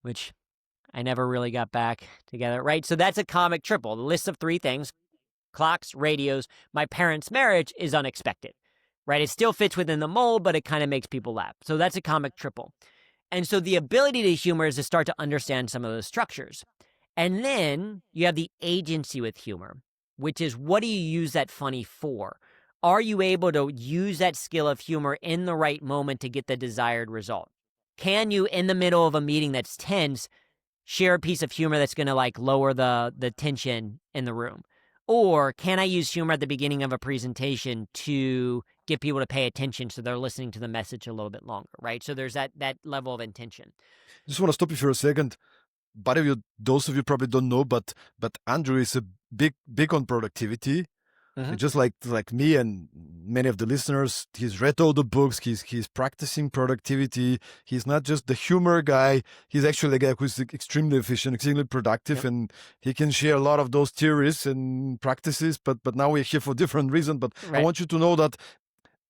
which I never really got back together, right? So that's a comic triple. The list of three things: clocks, radios, my parents' marriage, is unexpected, right? It still fits within the mold, but it kind of makes people laugh. So that's a comic triple. And so the ability to humor is to start to understand some of those structures. And then you have the agency with humor, which is, what do you use that funny for? Are you able to use that skill of humor in the right moment to get the desired result? Can you, in the middle of a meeting that's tense, share a piece of humor that's going to like lower the tension in the room? Or can I use humor at the beginning of a presentation to get people to pay attention so they're listening to the message a little bit longer, right? So there's that level of intention. Just want to stop you for a second. But those of you probably don't know, but Andrew is a big on productivity. Just like me and many of the listeners, he's read all the books. He's practicing productivity. He's not just the humor guy. He's actually a guy who's extremely efficient, extremely productive, and he can share a lot of those theories and practices. But now we're here for different reasons. But I want you to know that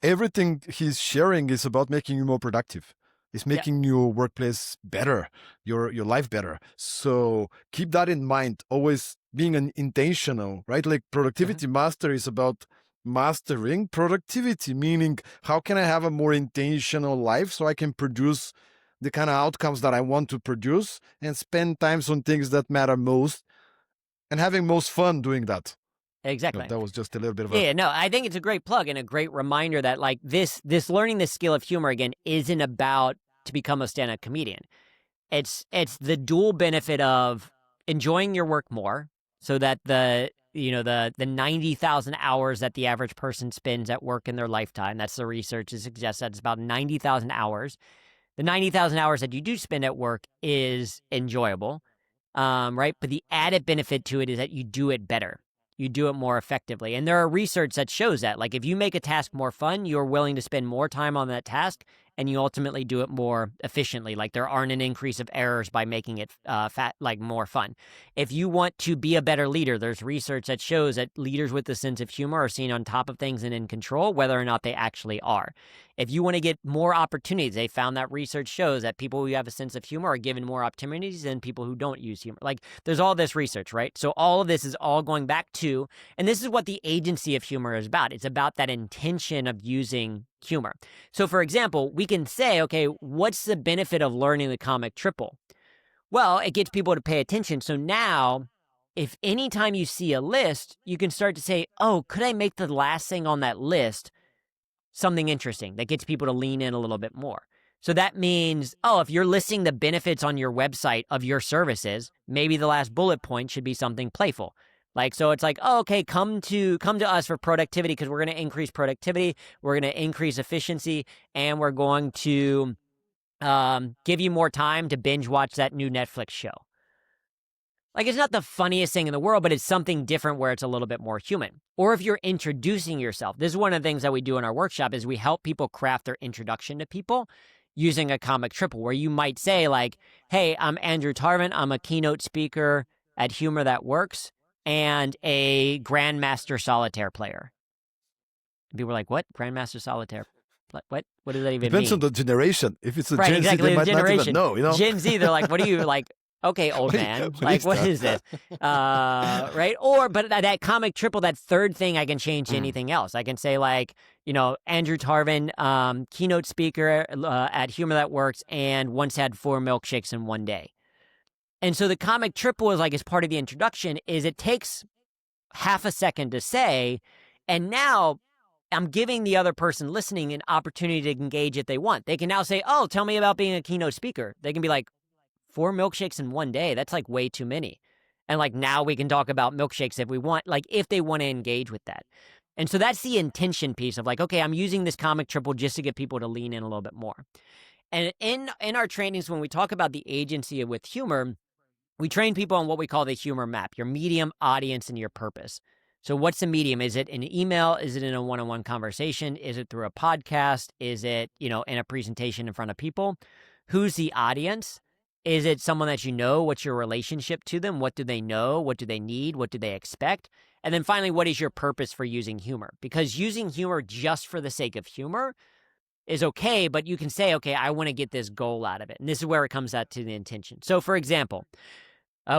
everything he's sharing is about making you more productive. It's making your workplace better, your life better. So keep that in mind. Always being an intentional, right? Like productivity master is about mastering productivity, meaning how can I have a more intentional life so I can produce the kind of outcomes that I want to produce and spend times on things that matter most and having most fun doing that. Exactly. That was just a little bit of Yeah, no, I think it's a great plug and a great reminder that like this learning this skill of humor again isn't about to become a stand-up comedian. It's the dual benefit of enjoying your work more, so that the 90,000 hours that the average person spends at work in their lifetime, that's the research that suggests that it's about 90,000 hours. The 90,000 hours that you do spend at work is enjoyable. right? But the added benefit to it is that you do it better. You do it more effectively. And there are research that shows that. Like if you make a task more fun, you're willing to spend more time on that task and you ultimately do it more efficiently. Like there aren't an increase of errors by making it more fun. If you want to be a better leader, there's research that shows that leaders with a sense of humor are seen on top of things and in control, whether or not they actually are. If you want to get more opportunities, they found that research shows that people who have a sense of humor are given more opportunities than people who don't use humor. Like there's all this research, right? So all of this is all going back to, and this is what the agency of humor is about. It's about that intention of using humor. So for example, we can say, okay, what's the benefit of learning the comic triple? Well, it gets people to pay attention. So now, if anytime you see a list, you can start to say, oh, could I make the last thing on that list something interesting that gets people to lean in a little bit more? So that means, oh, if you're listing the benefits on your website of your services, maybe the last bullet point should be something playful. Like, so it's like, oh, okay, come to us for productivity because we're going to increase productivity, we're going to increase efficiency, and we're going to give you more time to binge watch that new Netflix show. Like, it's not the funniest thing in the world, but it's something different where it's a little bit more human. Or if you're introducing yourself, this is one of the things that we do in our workshop is we help people craft their introduction to people using a comic triple, where you might say like, hey, I'm Andrew Tarvin. I'm a keynote speaker at Humor That Works and a Grandmaster Solitaire player. And people are like, what? Grandmaster Solitaire? What does that even Depends mean? on the generation. If it's a Right, Gen exactly, Z, they the might not even know, you know? Gen Z, they're like, what are you, like, okay, old man, like, what is this? Right? Or, but that comic triple, that third thing, I can change to anything else. I can say, like, you know, Andrew Tarvin, keynote speaker at Humor That Works, and once had 4 milkshakes in one day. And so the comic triple is like, as part of the introduction, is it takes half a second to say, and now I'm giving the other person listening an opportunity to engage if they want. They can now say, oh, tell me about being a keynote speaker. They can be like, 4 milkshakes in one day, that's like way too many. And like now we can talk about milkshakes if we want, like if they want to engage with that. And so that's the intention piece of like, okay, I'm using this comic triple just to get people to lean in a little bit more. And in our trainings, when we talk about the agency with humor, we train people on what we call the humor map, your medium, audience, and your purpose. So what's the medium? Is it an email? Is it in a one-on-one conversation? Is it through a podcast? Is it, you know, in a presentation in front of people? Who's the audience? Is it someone that you know? What's your relationship to them? What do they know? What do they need? What do they expect? And then finally, what is your purpose for using humor? Because using humor just for the sake of humor is okay, but you can say, okay, I want to get this goal out of it. And this is where it comes out to the intention. So for example,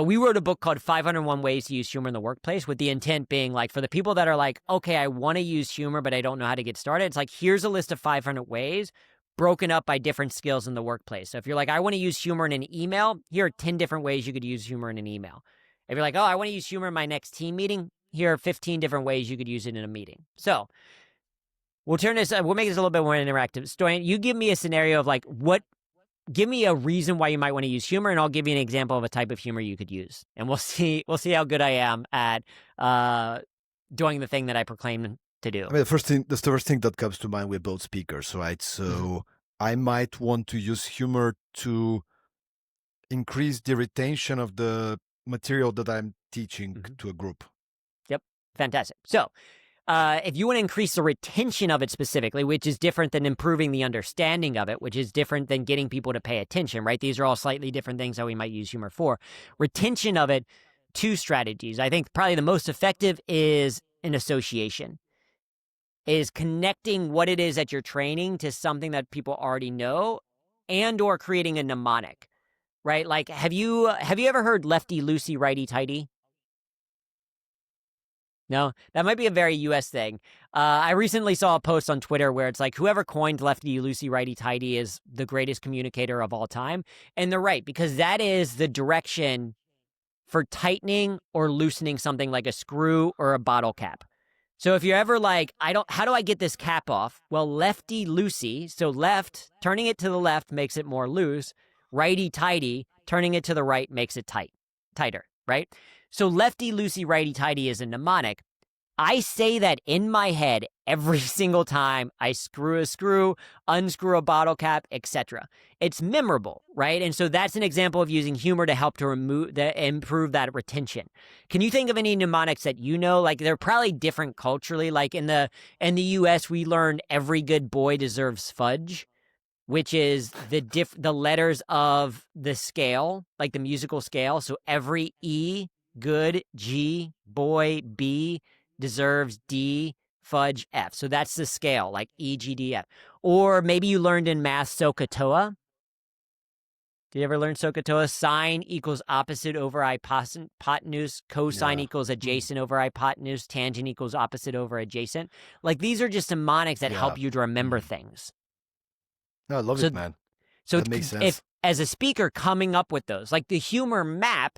we wrote a book called 501 Ways to Use Humor in the Workplace, with the intent being like, for the people that are like, okay, I want to use humor, but I don't know how to get started. It's like, here's a list of 500 ways broken up by different skills in the workplace. So if you're like, I want to use humor in an email, here are 10 different ways you could use humor in an email. If you're like, oh, I want to use humor in my next team meeting, here are 15 different ways you could use it in a meeting. So we'll turn this, we'll make this a little bit more interactive. Stoyan, you give me a scenario of like, give me a reason why you might want to use humor, and I'll give you an example of a type of humor you could use. And we'll see how good I am at doing the thing that I proclaim to do. I mean, that's the first thing that comes to mind with both speakers, right? So I might want to use humor to increase the retention of the material that I'm teaching to a group. Yep. Fantastic. So if you want to increase the retention of it specifically, which is different than improving the understanding of it, which is different than getting people to pay attention, right? These are all slightly different things that we might use humor for. Retention of it, 2 strategies. I think probably the most effective is an association, is connecting what it is that you're training to something that people already know, and or creating a mnemonic, right? Like, have you ever heard lefty loosey, righty tighty? No, that might be a very U.S. thing. I recently saw a post on Twitter where it's like, whoever coined lefty loosey, righty tighty is the greatest communicator of all time. And they're right, because that is the direction for tightening or loosening something like a screw or a bottle cap. So if you're ever like, how do I get this cap off? Well, lefty loosey, so left, turning it to the left makes it more loose. Righty tighty, turning it to the right makes it tighter, right? So lefty loosey, righty tighty is a mnemonic. I say that in my head every single time I screw a screw, unscrew a bottle cap, etc. It's memorable, right? And so that's an example of using humor to help to improve that retention. Can you think of any mnemonics that you know? Like they're probably different culturally. Like in the US, we learned every good boy deserves fudge, which is the letters of the scale, like the musical scale. So every E, good, G, boy, B, deserves D, fudge, F. So that's the scale, like E, G, D, F. Or maybe you learned in math SOHCAHTOA. Did you ever learn SOHCAHTOA? Sine equals opposite over hypotenuse. Cosine Yeah. equals Mm. adjacent over hypotenuse. Tangent equals opposite over adjacent. Like these are just mnemonics that Yeah. help you to remember Mm. things. No, I love So it, man. So That makes if sense. as a speaker coming up with those, like the humor map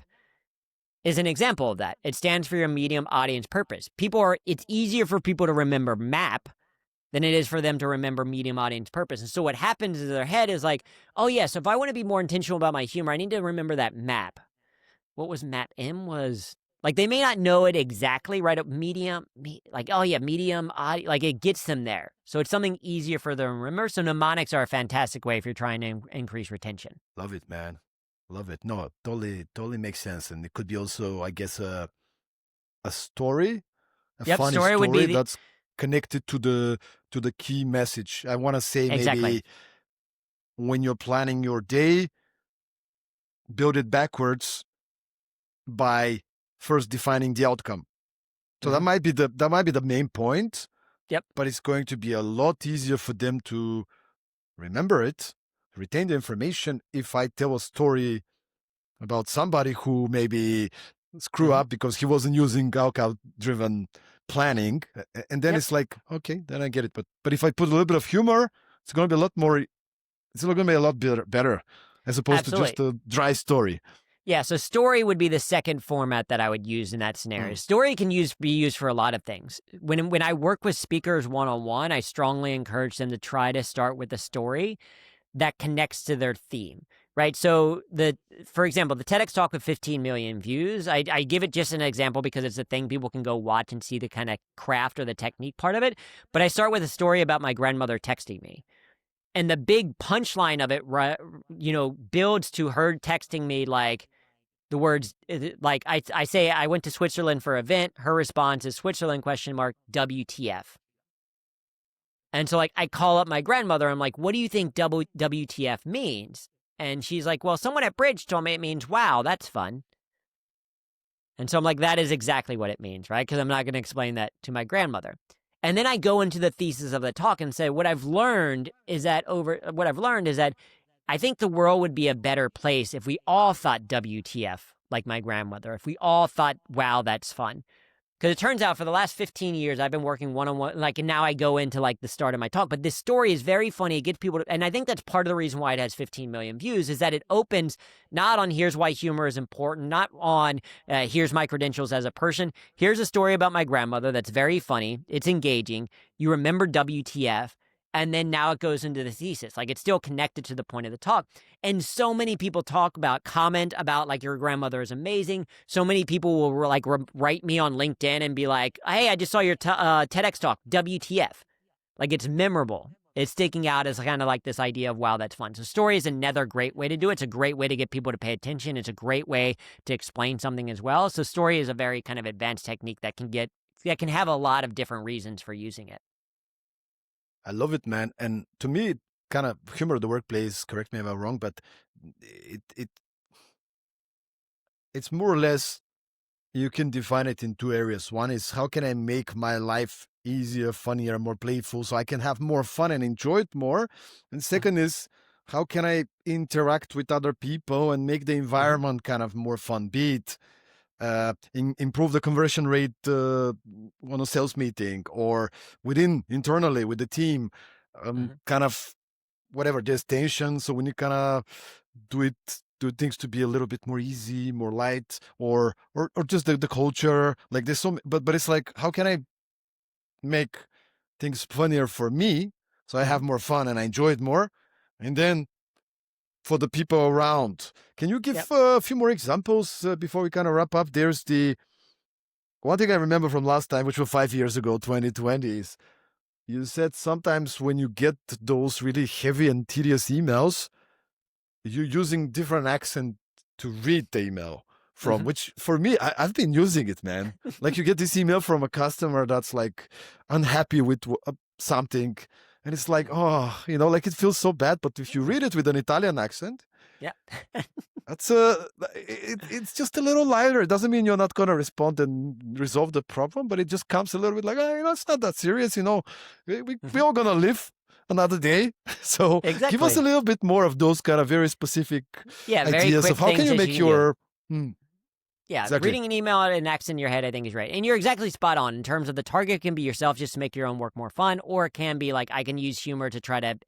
is an example of that. It stands for your medium audience purpose. It's easier for people to remember map than it is for them to remember medium audience purpose. And so what happens in their head is like, oh yeah, so if I want to be more intentional about my humor, I need to remember that map. What was map M was like they may not know it exactly, right? Like, oh yeah, medium audio, like it gets them there. So it's something easier for them to remember. So mnemonics are a fantastic way if you're trying to increase retention. Love it, man. Love it. No, totally makes sense. And it could be also, I guess, a story, a Yep, funny story would be story the that's connected to the key message. I want to say exactly. maybe when you're planning your day, build it backwards by first defining the outcome. So Mm-hmm. that might be the main point, Yep. but it's going to be a lot easier for them to remember it, retain the information if I tell a story about somebody who maybe screw Mm-hmm. up because he wasn't using outcome driven planning. And then Yep. it's like, okay, then I get it. But if I put a little bit of humor, it's going to be a lot more, it's going to be a lot better as opposed to Absolutely. just a dry story. Yeah, so story would be the second format that I would use in that scenario. Mm. Story can be used for a lot of things. When I work with speakers one-on-one, I strongly encourage them to try to start with a story that connects to their theme, right? So for example, the TEDx talk with 15 million views, I give it just an example because it's a thing people can go watch and see the kind of craft or the technique part of it. But I start with a story about my grandmother texting me. And the big punchline of it, builds to her texting me like the words, like I say, I went to Switzerland for an event. Her response is Switzerland question mark WTF. And so like I call up my grandmother. I'm like, what do you think WTF means? And she's like, well, someone at Bridge told me it means wow, that's fun. And so I'm like, that is exactly what it means, right? Because I'm not going to explain that to my grandmother. And then I go into the thesis of the talk and say, what I've learned is that I think the world would be a better place if we all thought WTF like my grandmother, if we all thought, wow, that's fun. Because it turns out for the last 15 years, I've been working one-on-one, like, and now I go into like the start of my talk. But this story is very funny. It gets people to, and I think that's part of the reason why it has 15 million views is that it opens not on here's why humor is important, not on here's my credentials as a person. Here's a story about my grandmother that's very funny. It's engaging. You remember WTF. And then now it goes into the thesis. Like it's still connected to the point of the talk. And so many people comment about like your grandmother is amazing. So many people will like write me on LinkedIn and be like, hey, I just saw your TEDx talk, WTF. Like it's memorable. It's sticking out as kind of like this idea of, wow, that's fun. So story is another great way to do it. It's a great way to get people to pay attention. It's a great way to explain something as well. So story is a very kind of advanced technique that can have a lot of different reasons for using it. I love it, man. And to me, it kind of humor of the workplace, correct me if I'm wrong, but it's more or less you can define it in two areas. One is how can I make my life easier, funnier, more playful so I can have more fun and enjoy it more. And second is how can I interact with other people and make the environment kind of more fun, be it improve the conversion rate on a sales meeting or internally with the team, kind of whatever, there's tension. So when you kind of do things to be a little bit more easy, more light, or just the culture, like there's but it's like, how can I make things funnier for me so I have more fun and I enjoy it more? And then for the people around, can you give Yep. a few more examples before we kind of wrap up? There's the one thing I remember from last time, which was 5 years ago, 2020, is you said sometimes when you get those really heavy and tedious emails, you're using different accent to read the email from, which for me, I've been using it, man. Like you get this email from a customer that's like unhappy with something, and it's like, oh, like it feels so bad. But if you read it with an Italian accent, Yeah. that's it's just a little lighter. It doesn't mean you're not gonna respond and resolve the problem, but it just comes a little bit like, it's not that serious, we all gonna live another day. So give us Exactly. a little bit more of those kind of very specific Yeah, very ideas quick of how can things you that make you can do. your Yeah, exactly. reading an email at an accent in your head, I think, is right. And you're exactly spot on in terms of the target can be yourself just to make your own work more fun, or it can be like I can use humor to try to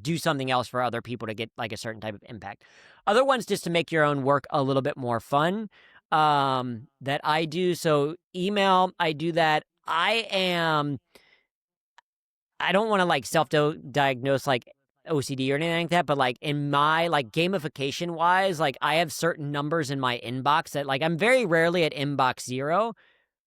do something else for other people to get like a certain type of impact. Other ones just to make your own work a little bit more fun that I do. So email, I do that. I don't want to like self-diagnose like OCD or anything like that, but like in my like gamification wise, like I have certain numbers in my inbox that like I'm very rarely at inbox 0,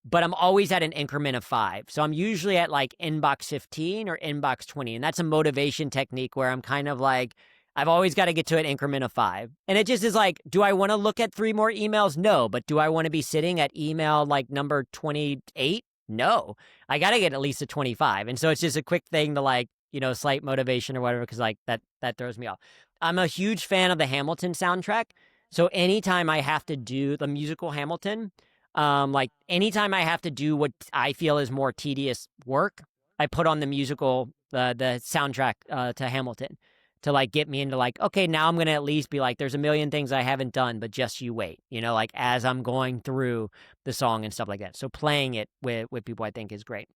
but I'm always at an increment of 5. So I'm usually at like inbox 15 or inbox 20. And that's a motivation technique where I'm kind of like, I've always got to get to an increment of 5. And it just is like, do I want to look at 3 more emails? No. But do I want to be sitting at email like number 28? No. I got to get at least a 25. And so it's just a quick thing to like, slight motivation or whatever, because like that throws me off. I'm a huge fan of the Hamilton soundtrack. So anytime I have to do the musical Hamilton, like anytime I have to do what I feel is more tedious work, I put on the musical, the soundtrack to Hamilton to like get me into like, okay, now I'm gonna at least be like, there's a million things I haven't done, but just you wait, like as I'm going through the song and stuff like that. So playing it with people, I think is great.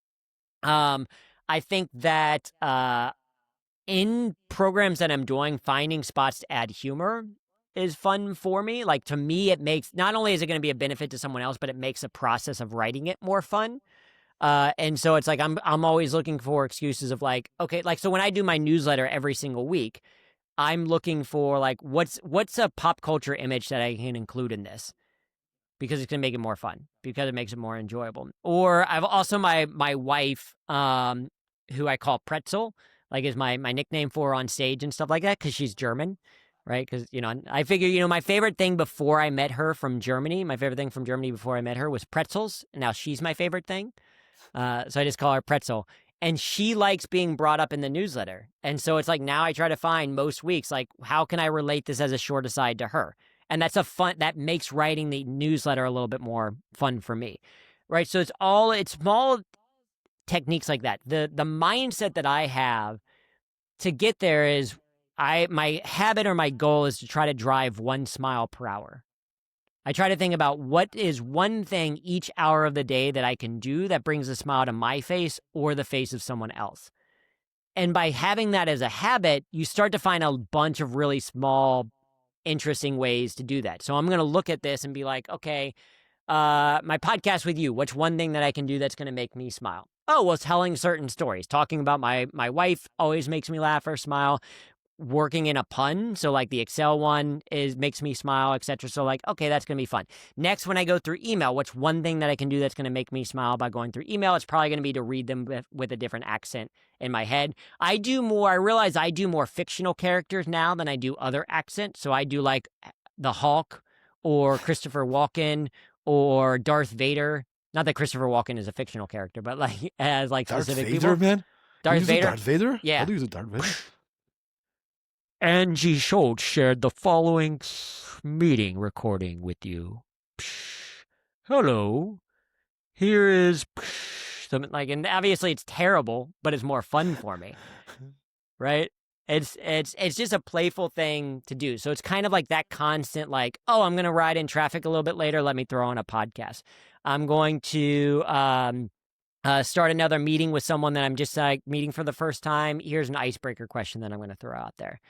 I think that in programs that I'm doing, finding spots to add humor is fun for me. Like to me, it makes not only is it going to be a benefit to someone else, but it makes the process of writing it more fun. And so it's like I'm always looking for excuses of like, okay, like so when I do my newsletter every single week, I'm looking for like what's a pop culture image that I can include in this because it's gonna make it more fun, because it makes it more enjoyable. Or I've also my wife, who I call Pretzel, like is my nickname for her on stage and stuff like that, because she's German, right? Because I figure my favorite thing before I met her from Germany, before I met her was pretzels, and now she's my favorite thing. So I just call her Pretzel. And she likes being brought up in the newsletter. And so it's like now I try to find most weeks, like, how can I relate this as a short aside to her? And that makes writing the newsletter a little bit more fun for me. Right. So it's small techniques like that. The mindset that I have to get there is my habit or my goal is to try to drive 1 smile per hour. I try to think about what is one thing each hour of the day that I can do that brings a smile to my face or the face of someone else. And by having that as a habit, you start to find a bunch of really small, interesting ways to do that. So I'm going to look at this and be like, okay, my podcast with you, what's one thing that I can do that's going to make me smile? Oh, well, telling certain stories. Talking about my wife always makes me laugh or smile. Working in a pun, so like the Excel one makes me smile, etc. So like, okay, that's gonna be fun. Next, when I go through email, what's one thing that I can do that's gonna make me smile by going through email? It's probably gonna be to read them with a different accent in my head. I realize I do more fictional characters now than I do other accents. So I do like the Hulk or Christopher Walken or Darth Vader. Not that Christopher Walken is a fictional character, but like as like Darth specific Vader, people. man. Darth Vader. Darth Vader? Yeah. How do you use Darth Vader? Angie Schultz shared the following meeting recording with you. Hello. Here is something like, and obviously it's terrible, but it's more fun for me. Right? It's just a playful thing to do. So it's kind of like that constant like, oh, I'm going to ride in traffic a little bit later, let me throw on a podcast. I'm going to start another meeting with someone that I'm just like meeting for the first time. Here's an icebreaker question that I'm going to throw out there.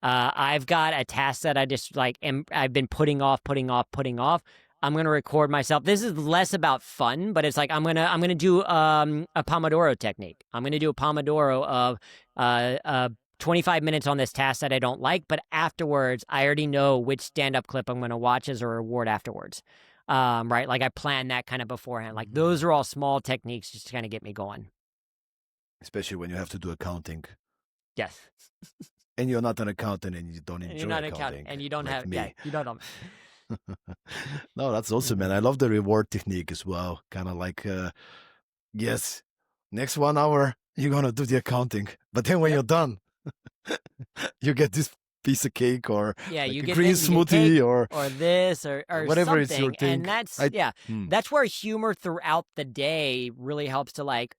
I've got a task that I just like I've been putting off. I'm going to record myself. This is less about fun, but it's like I'm going to do a Pomodoro technique. I'm going to do a Pomodoro of 25 minutes on this task that I don't like, but afterwards I already know which stand-up clip I'm going to watch as a reward afterwards. right? Like I plan that kind of beforehand. Like those are all small techniques just to kind of get me going. Especially when you have to do accounting. Yes. And you're not an accountant and you don't And you're enjoy not an accountant accounting and you don't like have, yeah, me. you don't. No, that's awesome, man. Mhm. I love the reward technique as well. Kind of like, yes, next 1 hour, you're going to do the accounting. But then when Yep. you're done, you get this piece of cake or Yeah, like you a get green this, you get cake smoothie or or this or whatever it's your something. thing. And that's, I, yeah, hmm, that's where humor throughout the day really helps to like,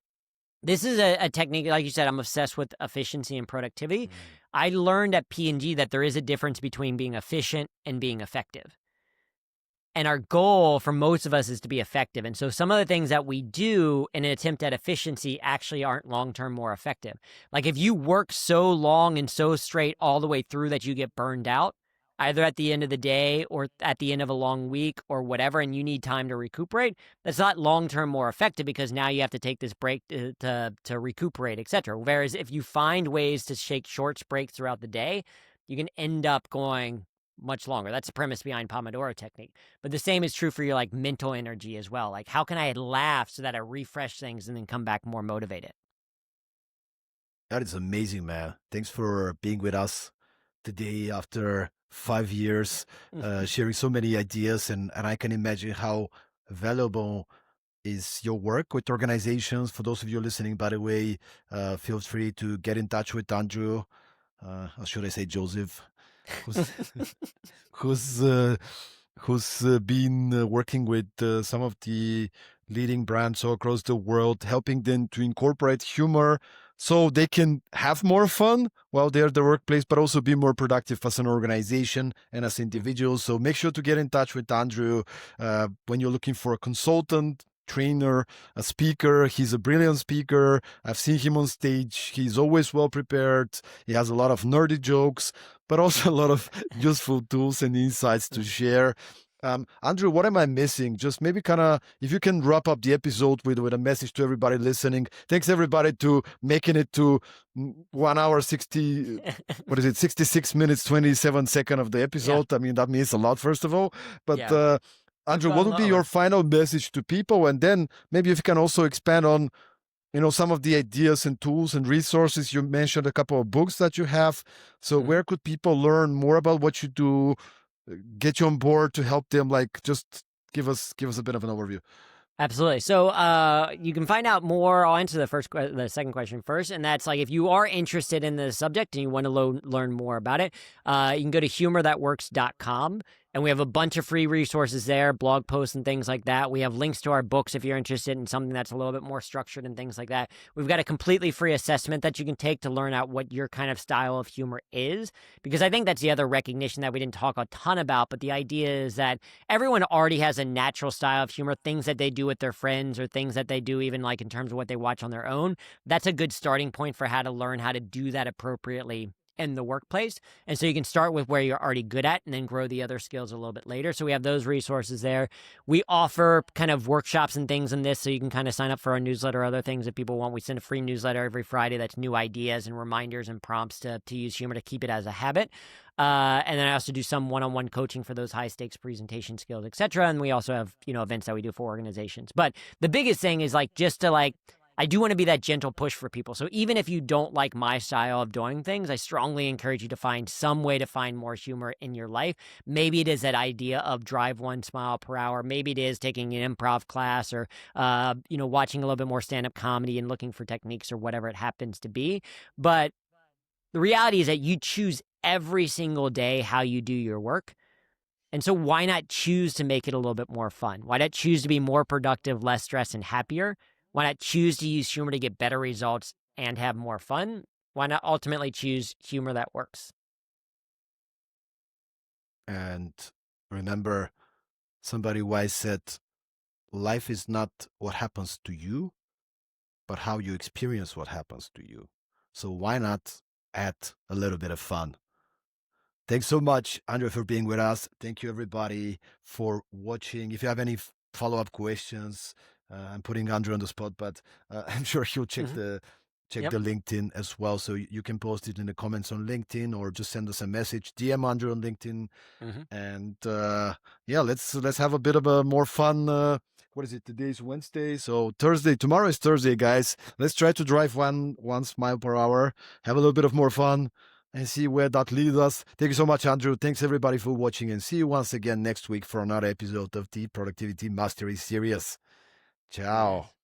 this is a technique, like you said, I'm obsessed with efficiency and productivity. hmm, I learned at P&G that there is a difference between being efficient and being effective. And our goal for most of us is to be effective. And so some of the things that we do in an attempt at efficiency actually aren't long term more effective. Like if you work so long and so straight all the way through that you get burned out, either at the end of the day or at the end of a long week or whatever, and you need time to recuperate, that's not long term more effective because now you have to take this break to recuperate, etc. Whereas if you find ways to take short breaks throughout the day, you can end up going much longer. That's the premise behind Pomodoro technique. But the same is true for your like mental energy as well. Like how can I laugh so that I refresh things and then come back more motivated? that is amazing, man. Thanks for being with us today after 5 years, sharing so many ideas. And I can imagine how valuable is your work with organizations. For those of you listening, by the way, feel free to get in touch with Andrew, or should I say Joseph, who's who's uh, who's been working with some of the leading brands all across the world, helping them to incorporate humor so they can have more fun while they're at the workplace, but also be more productive as an organization and as individuals. So make sure to get in touch with Andrew when you're looking for a consultant, trainer, a speaker. He's a brilliant speaker. I've seen him on stage. He's always well prepared. He has a lot of nerdy jokes, but also a lot of useful tools and insights to share. Andrew, what am I missing? Just maybe kind of if you can wrap up the episode with a message to everybody listening. Thanks everybody to making it to 1 hour 60. What is it? 66 minutes 27 seconds of the Yeah. episode. I mean that means a lot, first of all. But Yeah. We've Andrew, what gone would be your lower. final message to people? And then maybe if you can also expand on some of the ideas and tools and resources. You mentioned a couple of books that you have. So Mhm. where could people learn more about what you do, get you on board to help them? Like, just give us a bit of an overview. Absolutely. So you can find out more. I'll answer the second question first, and that's like if you are interested in the subject and you want to learn more about it, you can go to humorthatworks.com. And we have a bunch of free resources there, blog posts and things like that. We have links to our books if you're interested in something that's a little bit more structured and things like that. We've got a completely free assessment that you can take to learn out what your kind of style of humor is. Because I think that's the other recognition that we didn't talk a ton about. But the idea is that everyone already has a natural style of humor, things that they do with their friends or things that they do even like in terms of what they watch on their own. That's a good starting point for how to learn how to do that appropriately in the workplace. And so you can start with where you're already good at and then grow the other skills a little bit later. So we have those resources there. We offer kind of workshops and things in this, so you can kind of sign up for our newsletter or other things if people want. We send a free newsletter every Friday that's new ideas and reminders and prompts to use humor to keep it as a habit. And then I also do some one-on-one coaching for those high-stakes presentation skills, etc. And we also have, events that we do for organizations. But the biggest thing is like just to like, I do want to be that gentle push for people. So even if you don't like my style of doing things, I strongly encourage you to find some way to find more humor in your life. Maybe it is that idea of drive 1 mile per hour. Maybe it is taking an improv class or, watching a little bit more stand-up comedy and looking for techniques or whatever it happens to be. But the reality is that you choose every single day how you do your work. And so why not choose to make it a little bit more fun? Why not choose to be more productive, less stressed, and happier? Why not choose to use humor to get better results and have more fun? Why not ultimately choose humor that works? And remember, somebody wise said, "Life is not what happens to you, but how you experience what happens to you." So why not add a little bit of fun? Thanks so much, Andrew, for being with us. Thank you, everybody, for watching. If you have any follow up questions, I'm putting Andrew on the spot, but I'm sure he'll check Mhm. check Yep. the LinkedIn as well. So you can post it in the comments on LinkedIn or just send us a message, DM Andrew on LinkedIn. Hmm. And yeah, let's have a bit of a more fun. What is it? Today's Wednesday, so Thursday. Tomorrow is Thursday, guys. Let's try to drive one mile per hour. Have a little bit of more fun and see where that leads us. Thank you so much, Andrew. Thanks everybody for watching, and see you once again next week for another episode of the Productivity Mastery Series. Ciao.